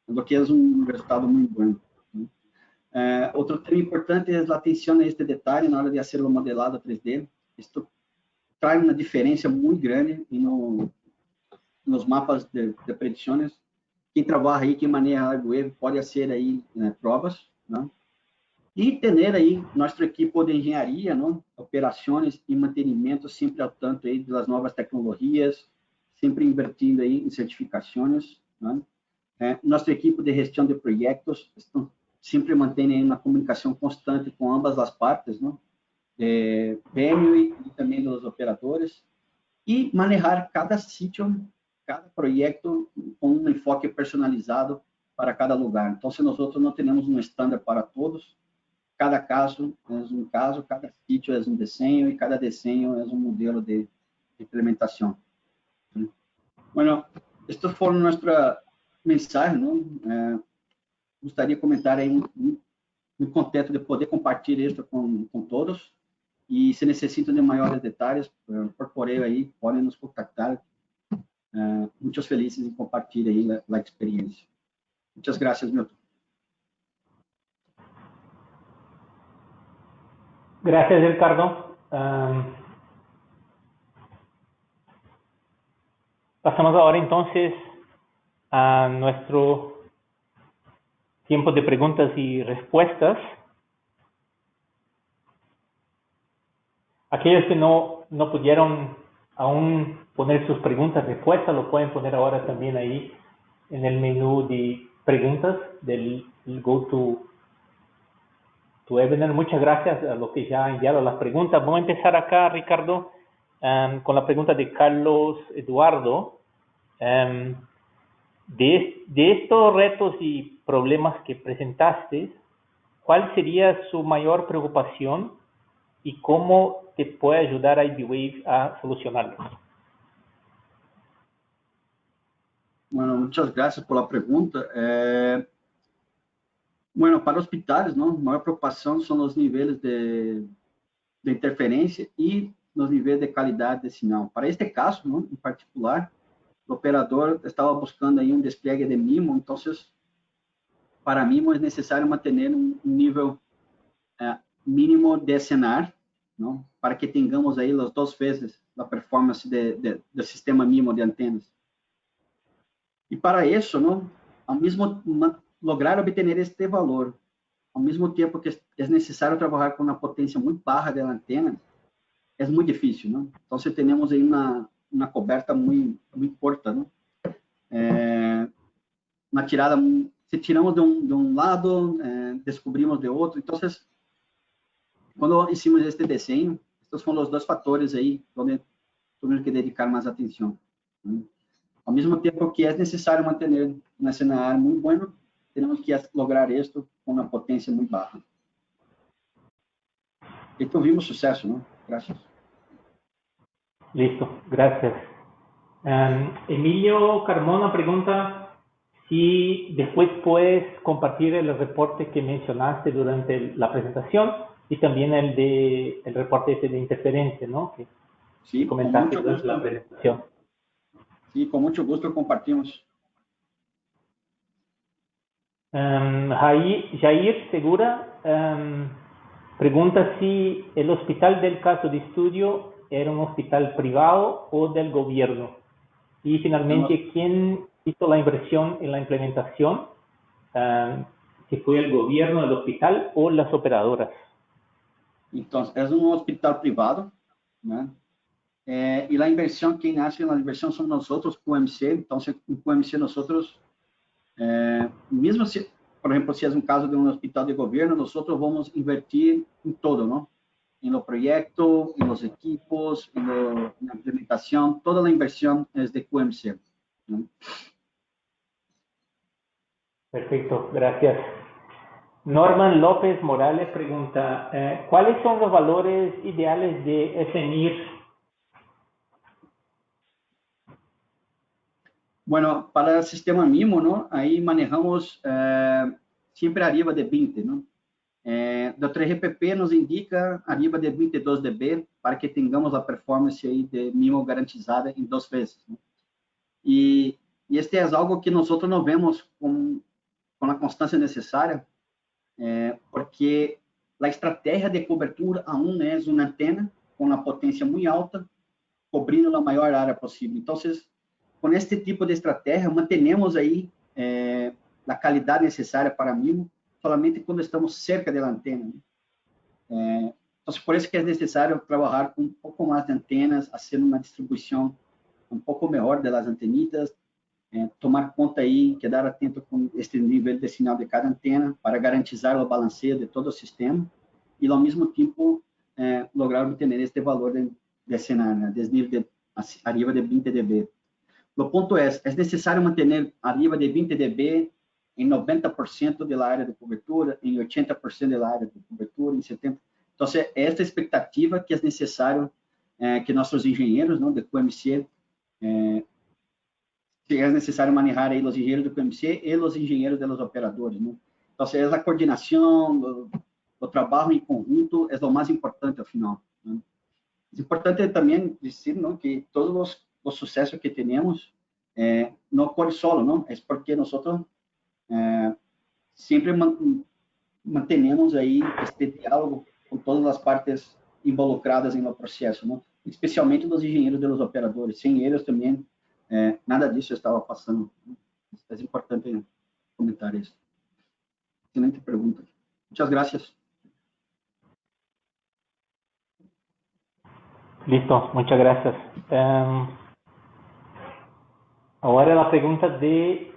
O que é um resultado muito bom, né? Outro tema importante é a atenção a este detalhe na hora de fazer o modelado 3D. Isto traz uma diferença muito grande nos mapas de predições. Quem trabalha aí, quem maneja a web, pode fazer aí provas, né? E ter aí nossa equipe de engenharia, não? Operações e mantenimento sempre ao tanto aí das novas tecnologias, sempre invertindo aí em certificações, né? Nossa equipe de gestão de projetos estão sempre mantendo aí uma comunicação constante com ambas as partes, não? PMU e também dos operadores, e manejar cada sítio, cada projeto com um enfoque personalizado para cada lugar. Então, se nós não temos um estándar para todos, cada caso é um caso, cada sítio é um desenho e cada desenho é um modelo de implementação. Bueno, estas foram nossa mensagem, não? Gostaria de comentar aí muito contente de poder compartilhar isso com todos. E se necessitam de maiores detalhes, por correio aí, podem nos contactar. Muito felizes em compartilhar aí a experiência. Muitas graças, Milton. Gracias, Ricardo. Pasamos ahora entonces a nuestro tiempo de preguntas y respuestas. Aquellos que no pudieron aún poner sus preguntas y respuestas, lo pueden poner ahora también ahí en el menú de preguntas del Go to Webinar. Muchas gracias a los que ya han enviado las preguntas. Vamos a empezar acá, Ricardo, con la pregunta de Carlos Eduardo. De estos retos y problemas que presentaste, ¿cuál sería su mayor preocupación y cómo te puede ayudar a IBwave a solucionarlos? Bueno, muchas gracias por la pregunta. Bueno, para hospitales, ¿no? A maior preocupação são os níveis de interferência e nos níveis de qualidade de sinal. Para este caso, ¿no? Em particular, o operador estava buscando aí despliegue de MIMO, então, para MIMO é necessário manter nível mínimo de SNR, ¿no? Para que tenhamos aí as duas vezes a performance do sistema MIMO de antenas. E para isso, ¿no? Ao mesmo lograr obter este valor, ao mesmo tempo que é necessário trabalhar com uma potência muito baixa da antena, é muito difícil, não? Então, se temos aí uma coberta muito curta, não? Uma tirada, se tiramos de lado, descobrimos de outro. Então, quando hicimos este desenho, estes foram os dois fatores aí onde temos que dedicar mais atenção, né? Ao mesmo tempo que é necessário manter um cenário muito bom, temos que lograr isto com uma potência muito baixa. E tuvimos sucesso, não? Graças. Listo, gracias. Emilio Carmona pregunta si después puedes compartir el reporte que mencionaste durante la presentación y también el reporte de interferencia, ¿no? Que sí, comentaste durante la presentación. Sí, con mucho gusto compartimos. Jair Segura pregunta si el hospital del caso de estudio era un hospital privado o del gobierno. Y finalmente, ¿quién hizo la inversión en la implementación? Si fue el gobierno, el hospital o las operadoras. Entonces, es un hospital privado, ¿no? Y la inversión, quien hace la inversión somos nosotros, QMC. Entonces, en QMC nosotros, mismo si, por ejemplo, si es un caso de un hospital de gobierno, nosotros vamos a invertir en todo, ¿no? En los proyectos, en los equipos, en la implementación, toda la inversión es de QMC, ¿no? Perfecto, gracias. Norman López Morales pregunta, ¿cuáles son los valores ideales de SNIR? Bueno, para el sistema MIMO, ¿no? Ahí manejamos siempre arriba de 20, ¿no? Do 3GPP nos indica arriba de 22 dB para que tengamos a performance aí de MIMO garantizada em 2 vezes, né? E este é algo que nós não vemos com a constância necessária, porque a estratégia de cobertura aún é uma antena com uma potência muito alta, cobrindo a maior área possível. Então, com este tipo de estratégia, mantenemos aí a qualidade necessária para MIMO, solamente quando estamos cerca da antena, né? Então, por isso que é necessário trabalhar com um pouco mais de antenas, fazer uma distribuição um pouco melhor das antenitas, tomar conta aí, quedar atento com este nível de sinal de cada antena para garantizar o balanceio de todo o sistema e, ao mesmo tempo, lograr obter este valor de cenário, né? Desnível de arriba de 20 dB. O ponto é necessário manter arriba de 20 dB em 90% da área de cobertura, em 80% da área de cobertura, em 70%. Então, esta expectativa que é necessário que nossos engenheiros, não, de QMC, é necessário manejar aí os engenheiros do QMC e os engenheiros dos operadores, né? Então, essa coordenação, o trabalho em conjunto é o mais importante ao final, né? É importante também dizer, não, que todos os sucessos que temos não ocorrem solo, não? É porque nós sempre mantenemos aí este diálogo com todas as partes involucradas no processo, não? Especialmente dos engenheiros e dos operadores. Sem eles também, nada disso estava passando. É importante comentar isso. Excelente pergunta. Muchas gracias. Listo, muchas gracias. Ahora la pregunta de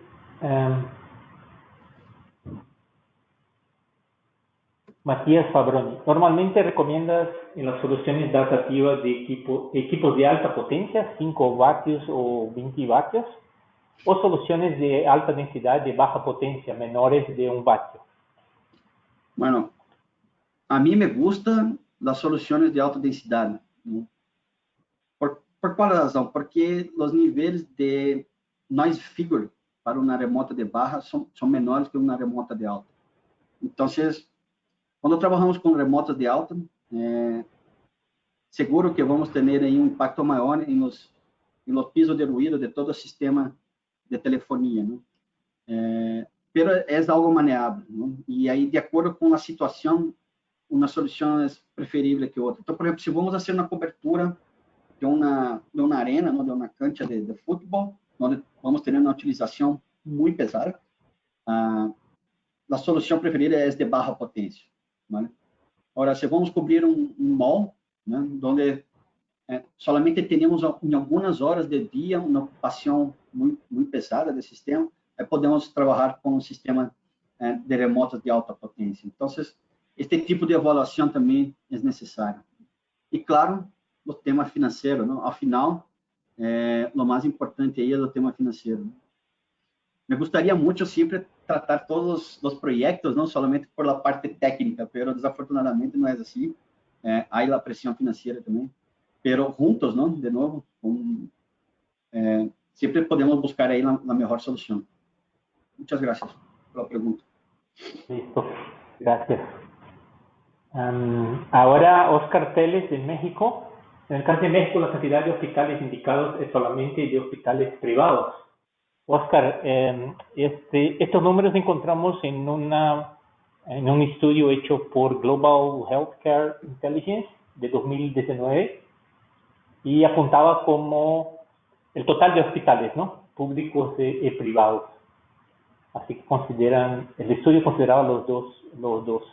Matías Fabroni. ¿Normalmente recomiendas en las soluciones adaptativas de equipos de alta potencia, 5 vatios o 20 vatios, o soluciones de alta densidad de baja potencia, menores de 1 vatio? Bueno, a mí me gustan las soluciones de alta densidad, ¿no? ¿Por qual razão? Porque os níveis de noise figure para uma remota de barra são menores que uma remota de alta. Então, quando trabalhamos com remotas de alta, seguro que vamos ter aí impacto maior no piso de ruído de todo o sistema de telefonia, né? Pero é algo maneável, né? E aí, de acordo com a situação, uma solução é preferível que outra. Então, por exemplo, se vamos fazer uma cobertura de uma arena, de uma cancha de futebol, onde vamos ter uma utilização muito pesada, a solução preferida é de baixa potência, ¿vale? Agora, se vamos cobrir um mall, né, onde solamente temos em algumas horas de dia uma ocupação muito pesada do sistema, podemos trabalhar com um sistema de remotas de alta potência. Então, este tipo de avaliação também é necessário. E, claro, o tema financeiro, não? Ao final, o mais importante aí é o tema financeiro. Me gostaria muito sempre tratar todos os projetos, não somente por a parte técnica, mas desafortunadamente não é assim. Há a pressão financeira também. Mas juntos, não? De novo, sempre podemos buscar aí a melhor solução. Muchas gracias pela pergunta. Listo, gracias. Ahora, Oscar Teles, de México. En el caso de México, la cantidad de hospitales indicados es solamente de hospitales privados. Oscar, estos números encontramos en un estudio hecho por Global Healthcare Intelligence de 2019 y apuntaba como el total de hospitales, ¿no? Públicos y privados. Así que el estudio consideraba los dos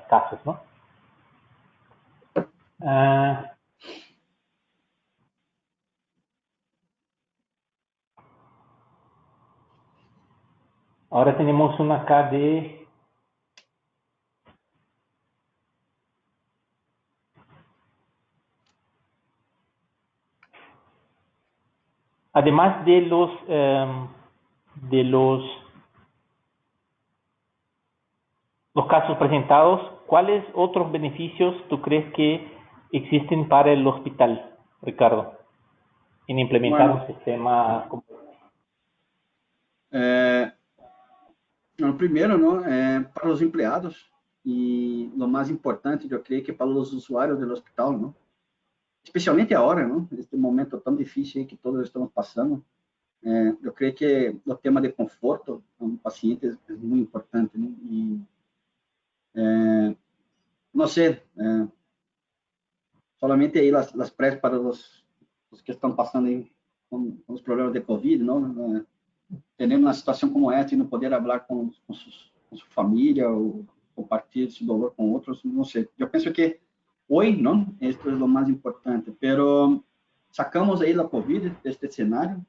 casos, ¿no? Ahora tenemos una acá de además de los casos presentados, ¿cuáles otros beneficios tú crees que existen para el hospital, Ricardo, en implementar un sistema como Bueno, primeiro, não, para os empregados e, o mais importante, eu creio que para os usuários do hospital, não? Especialmente agora, não? Neste momento tão difícil que todos estamos passando, eu creio que o tema de conforto do paciente é muito importante, não? E não sei, solamente aí as pressas para os que estão passando aí com os problemas de Covid, não? Tendo uma situação como essa e não poder falar com sua família ou compartilhar esse dolor com outros, não sei. Eu penso que hoje, não, isso é o mais importante, pero sacamos aí da Covid, deste cenário,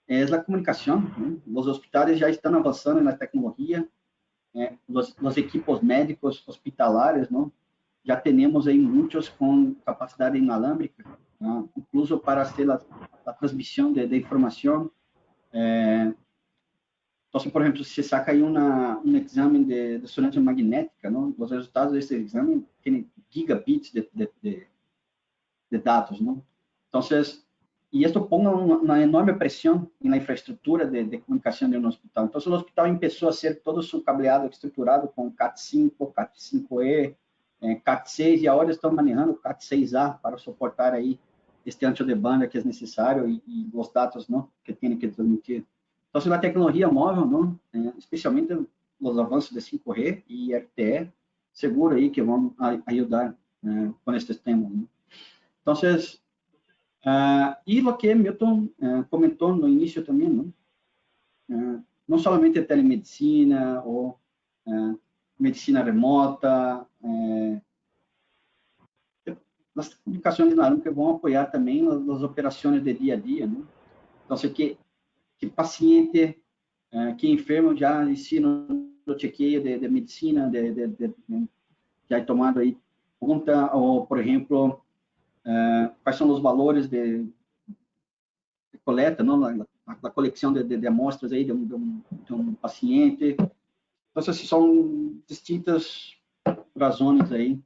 é a comunicação, né? Os hospitais já estão avançando na tecnologia, os equipos médicos hospitalares, não? Já temos aí muitos com capacidade inalâmbrica, né? Incluso para ser a transmissão de informação. Então, por exemplo, se saca aí um exame de ressonância magnética, não? Os resultados desse exame têm gigabits de dados, não? Então, e isso põe uma enorme pressão na infraestrutura de comunicação de um hospital. Então, o hospital começou a ser todo o seu cableado estruturado com CAT5, CAT5E, CAT6, e agora estão manejando o CAT6A para suportar aí este ancho de banda que é necessário e os dados, não, que tem que transmitir. Então, a tecnologia móvel, não, especialmente os avanços de 5G e RTE, seguro aí que vão ajudar com estes temas, né? Então, e o que Milton comentou no início também, né? Não somente telemedicina ou medicina remota, as comunicações dinâmicas vão apoiar também as operações de dia a dia, né? Então, que paciente, que enfermo já ensina o chequeio de medicina, já é tomado aí conta, ou, por exemplo, quais são os valores de coleta, não, a coleção de amostras aí de um paciente. Então, são distintas razões aí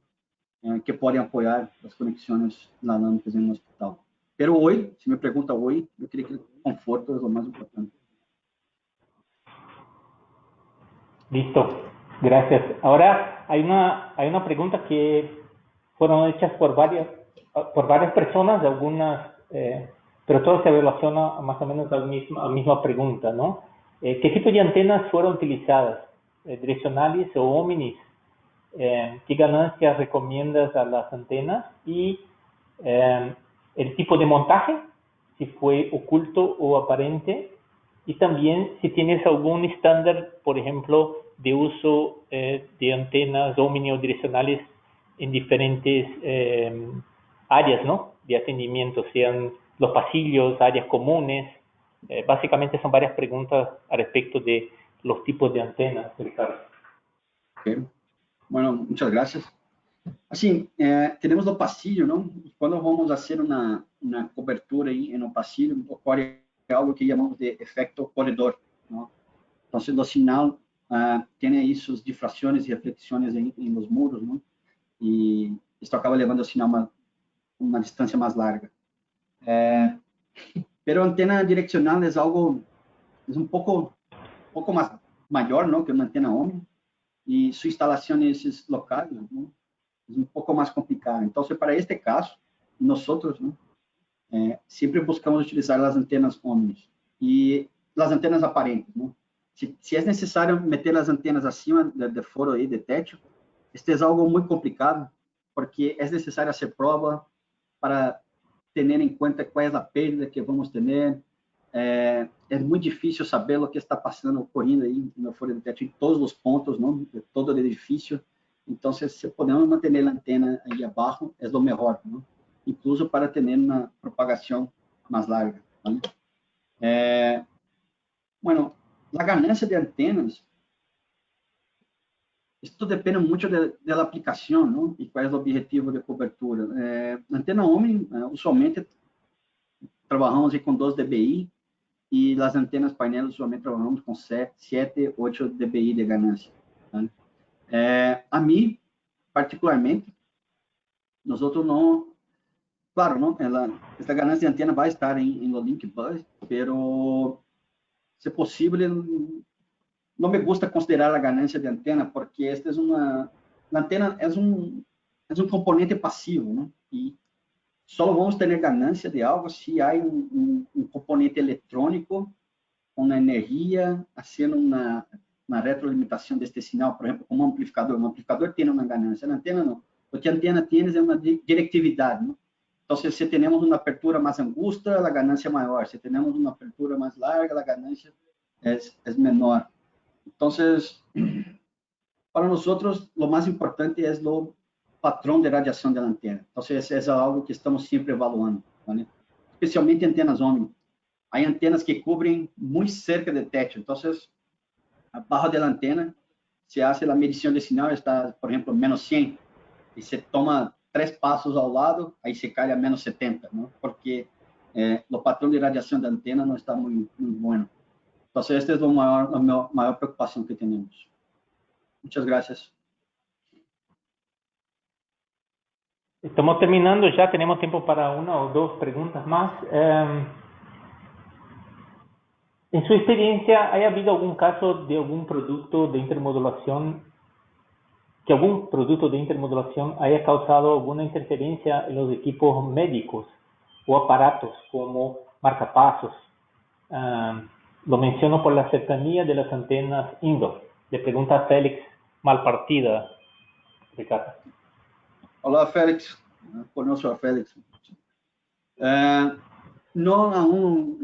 que podem apoiar as conexões dinâmicas em um hospital. Pero hoje, se me pergunta hoje, eu queria que o conforto é o mais importante. Listo, gracias. Ahora hay una pregunta que fueron hechas por varias personas, algunas, pero todo se relaciona más o menos a la misma pregunta, ¿no? ¿Qué tipo de antenas fueron utilizadas? ¿Direccionales o omnis? ¿Qué ganancias recomiendas a las antenas? Y el tipo de montaje, si fue oculto o aparente. Y también si tienes algún estándar, por ejemplo, de uso de antenas omnidireccionales en diferentes áreas, ¿no? De atendimiento, sean los pasillos, áreas comunes. Básicamente son varias preguntas al respecto de los tipos de antenas, Ricardo. Okay. Bueno, muchas gracias. Assim, temos no pasillo, não? Quando vamos fazer uma cobertura aí no pasillo, ocorre algo que chamamos de efeito corredor, não? Então, o sinal tem aí suas difrações e reflexões nos muros, não? E isso acaba levando o sinal a uma distância mais larga. Pero a antena direcional é algo, um pouco mais maior, não? Que uma antena omni, e sua instalação nesses locais, não? Um pouco mais complicado. Então, para este caso, nós sempre buscamos utilizar as antenas omnis e as antenas aparentes, né? Se é necessário meter as antenas acima de foro aí de teto, este é algo muito complicado, porque é necessário fazer prova para ter em conta qual é a perda que vamos ter. É muito difícil saber o que está passando, ocorrendo aí no foro de teto em todos os pontos, não? De todo o edifício. Então, se podemos manter a antena aí abaixo, é o melhor, não? Incluso para ter uma propagação mais larga, ¿vale? Bueno, a ganância de antenas, isso depende muito da aplicação, não? E qual é o objetivo de cobertura. Antena omni, usualmente, trabalhamos com 2 dBi, e as antenas painel, usualmente, trabalhamos com 7, 8 dBi de ganância, ¿vale? A mim, particularmente, nós outros não, claro, não, essa ganância de antena vai estar em link bus, pero se possível, não me gusta considerar a ganância de antena, porque esta a antena é um componente passivo, né? E só vamos ter ganância de algo se há um componente eletrônico com energia, sendo uma retroalimentação deste sinal, por exemplo, como um amplificador. Um amplificador tem uma ganância, a antena não. O que a antena tem é uma diretividade, né? Então, se temos uma abertura mais angusta, a ganância é maior. Se temos uma abertura mais larga, a ganância é menor. Então, para nós, o mais importante é o padrão de radiação da antena. Então, isso é algo que estamos sempre evaluando, né? Especialmente antenas omni. Há antenas que cobrem muito cerca do teto. Então, abaixo da antena, se hace a medição de sinal, está, por exemplo, menos 100, e você toma 3 passos ao lado, aí se cai a menos 70, não? Porque o padrão de radiação da antena não está muito bom. Então, esta é a maior preocupação que temos. Muchas gracias. Estamos terminando ya, tenemos tiempo para una o dos preguntas más. En su experiencia, ¿ha habido algún caso de algún producto de intermodulación, que algún producto de intermodulación haya causado alguna interferencia en los equipos médicos o aparatos como marcapasos? Lo menciono por la cercanía de las antenas indoor. Le pregunta Félix Malpartida. Ricardo. Olá, Félix. Conosco a Félix. Não,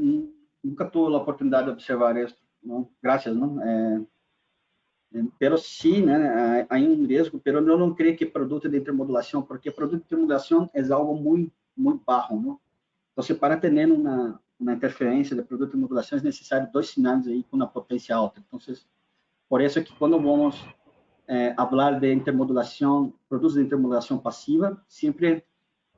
nunca tuve a oportunidade de observar isso. Não, graças, não. Pero sim, né, há um risco, pero eu não creio que produto de intermodulação, porque produto de intermodulação é algo muito baixo, não? Então, para ter uma interferência de produto de intermodulação, é necessário 2 sinais aí com uma potência alta. Então, por isso é que quando vamos falar de intermodulação, produtos de intermodulação passiva, sempre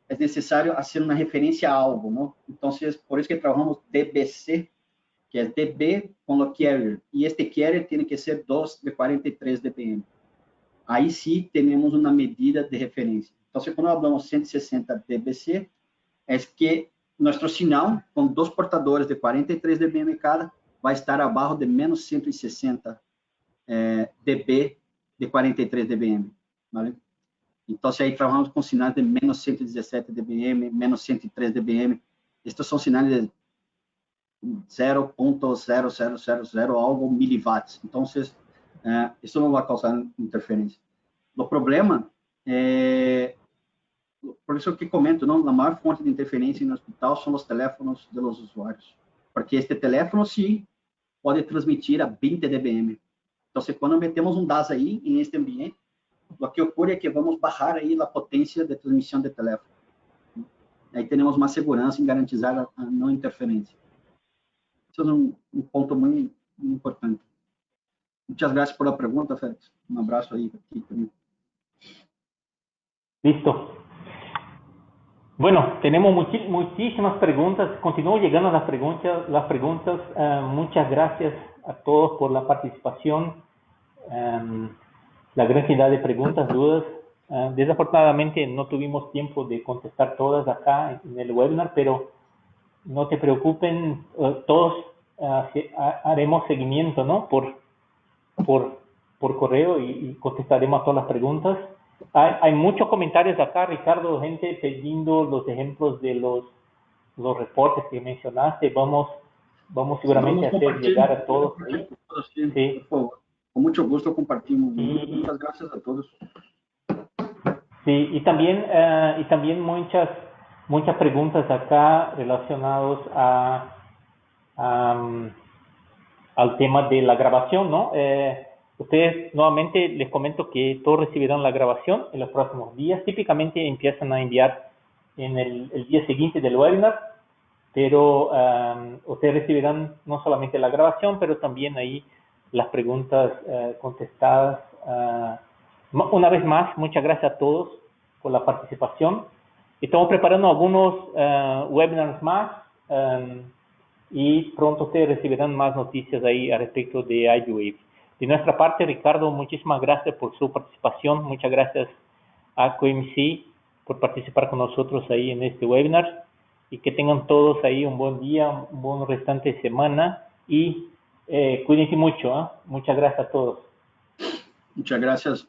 é necessário fazer uma referência a algo, não? Então, por isso que trabalhamos DBC, que é DB com o carrier, e este carrier tem que ser 2 de 43 dBm. Aí sim, temos uma medida de referência. Então, quando falamos 160 dBc, é que nosso sinal, com 2 portadores de 43 dBm cada, vai estar abaixo de menos 160 dB de 43 dBm. Vale? Então, aí trabalhamos com sinais de menos 117 dBm, menos 103 dBm. Estes são sinais de 0.0000 algo miliwatts. Então, isso não vai causar interferência. O problema é, por isso que comento, não, a maior fonte de interferência no hospital são os teléfonos dos usuários, porque este telefone sim pode transmitir a 20 dBm. Então, quando metemos dados aí em este ambiente, o que ocorre é que vamos baixar aí a potência de transmissão de telefone. Aí temos uma segurança em garantizar a não interferência. Isso é um ponto muito importante. Muchas gracias por la pregunta, Félix. Un abrazo ahí también. Listo. Bueno, tenemos muchísimas preguntas. Continúan llegando las preguntas. Muchas gracias a todos por la participación. La gran cantidad de preguntas, dudas. Desafortunadamente no tuvimos tiempo de contestar todas acá en el webinar, pero no te preocupen, todos haremos seguimiento, ¿no? Por correo y contestaremos a todas las preguntas. Hay muchos comentarios acá, Ricardo, gente pidiendo los ejemplos de los reportes que mencionaste. Vamos seguramente a hacer llegar a todos. Sí. Con mucho gusto compartimos. Muchas gracias a todos. Sí, y también muchas preguntas acá relacionadas al tema de la grabación, ¿no? Ustedes, nuevamente, les comento que todos recibirán la grabación en los próximos días. Típicamente empiezan a enviar en el día siguiente del webinar, pero ustedes recibirán no solamente la grabación, pero también ahí las preguntas contestadas. Una vez más, muchas gracias a todos por la participación. Estamos preparando algunos webinars más y pronto ustedes recibirán más noticias ahí al respecto de IBwave. De nuestra parte, Ricardo, muchísimas gracias por su participación. Muchas gracias a QMC por participar con nosotros ahí en este webinar. Y que tengan todos ahí un buen día, un buen restante de semana. Y cuídense mucho. Muchas gracias a todos. Muchas gracias.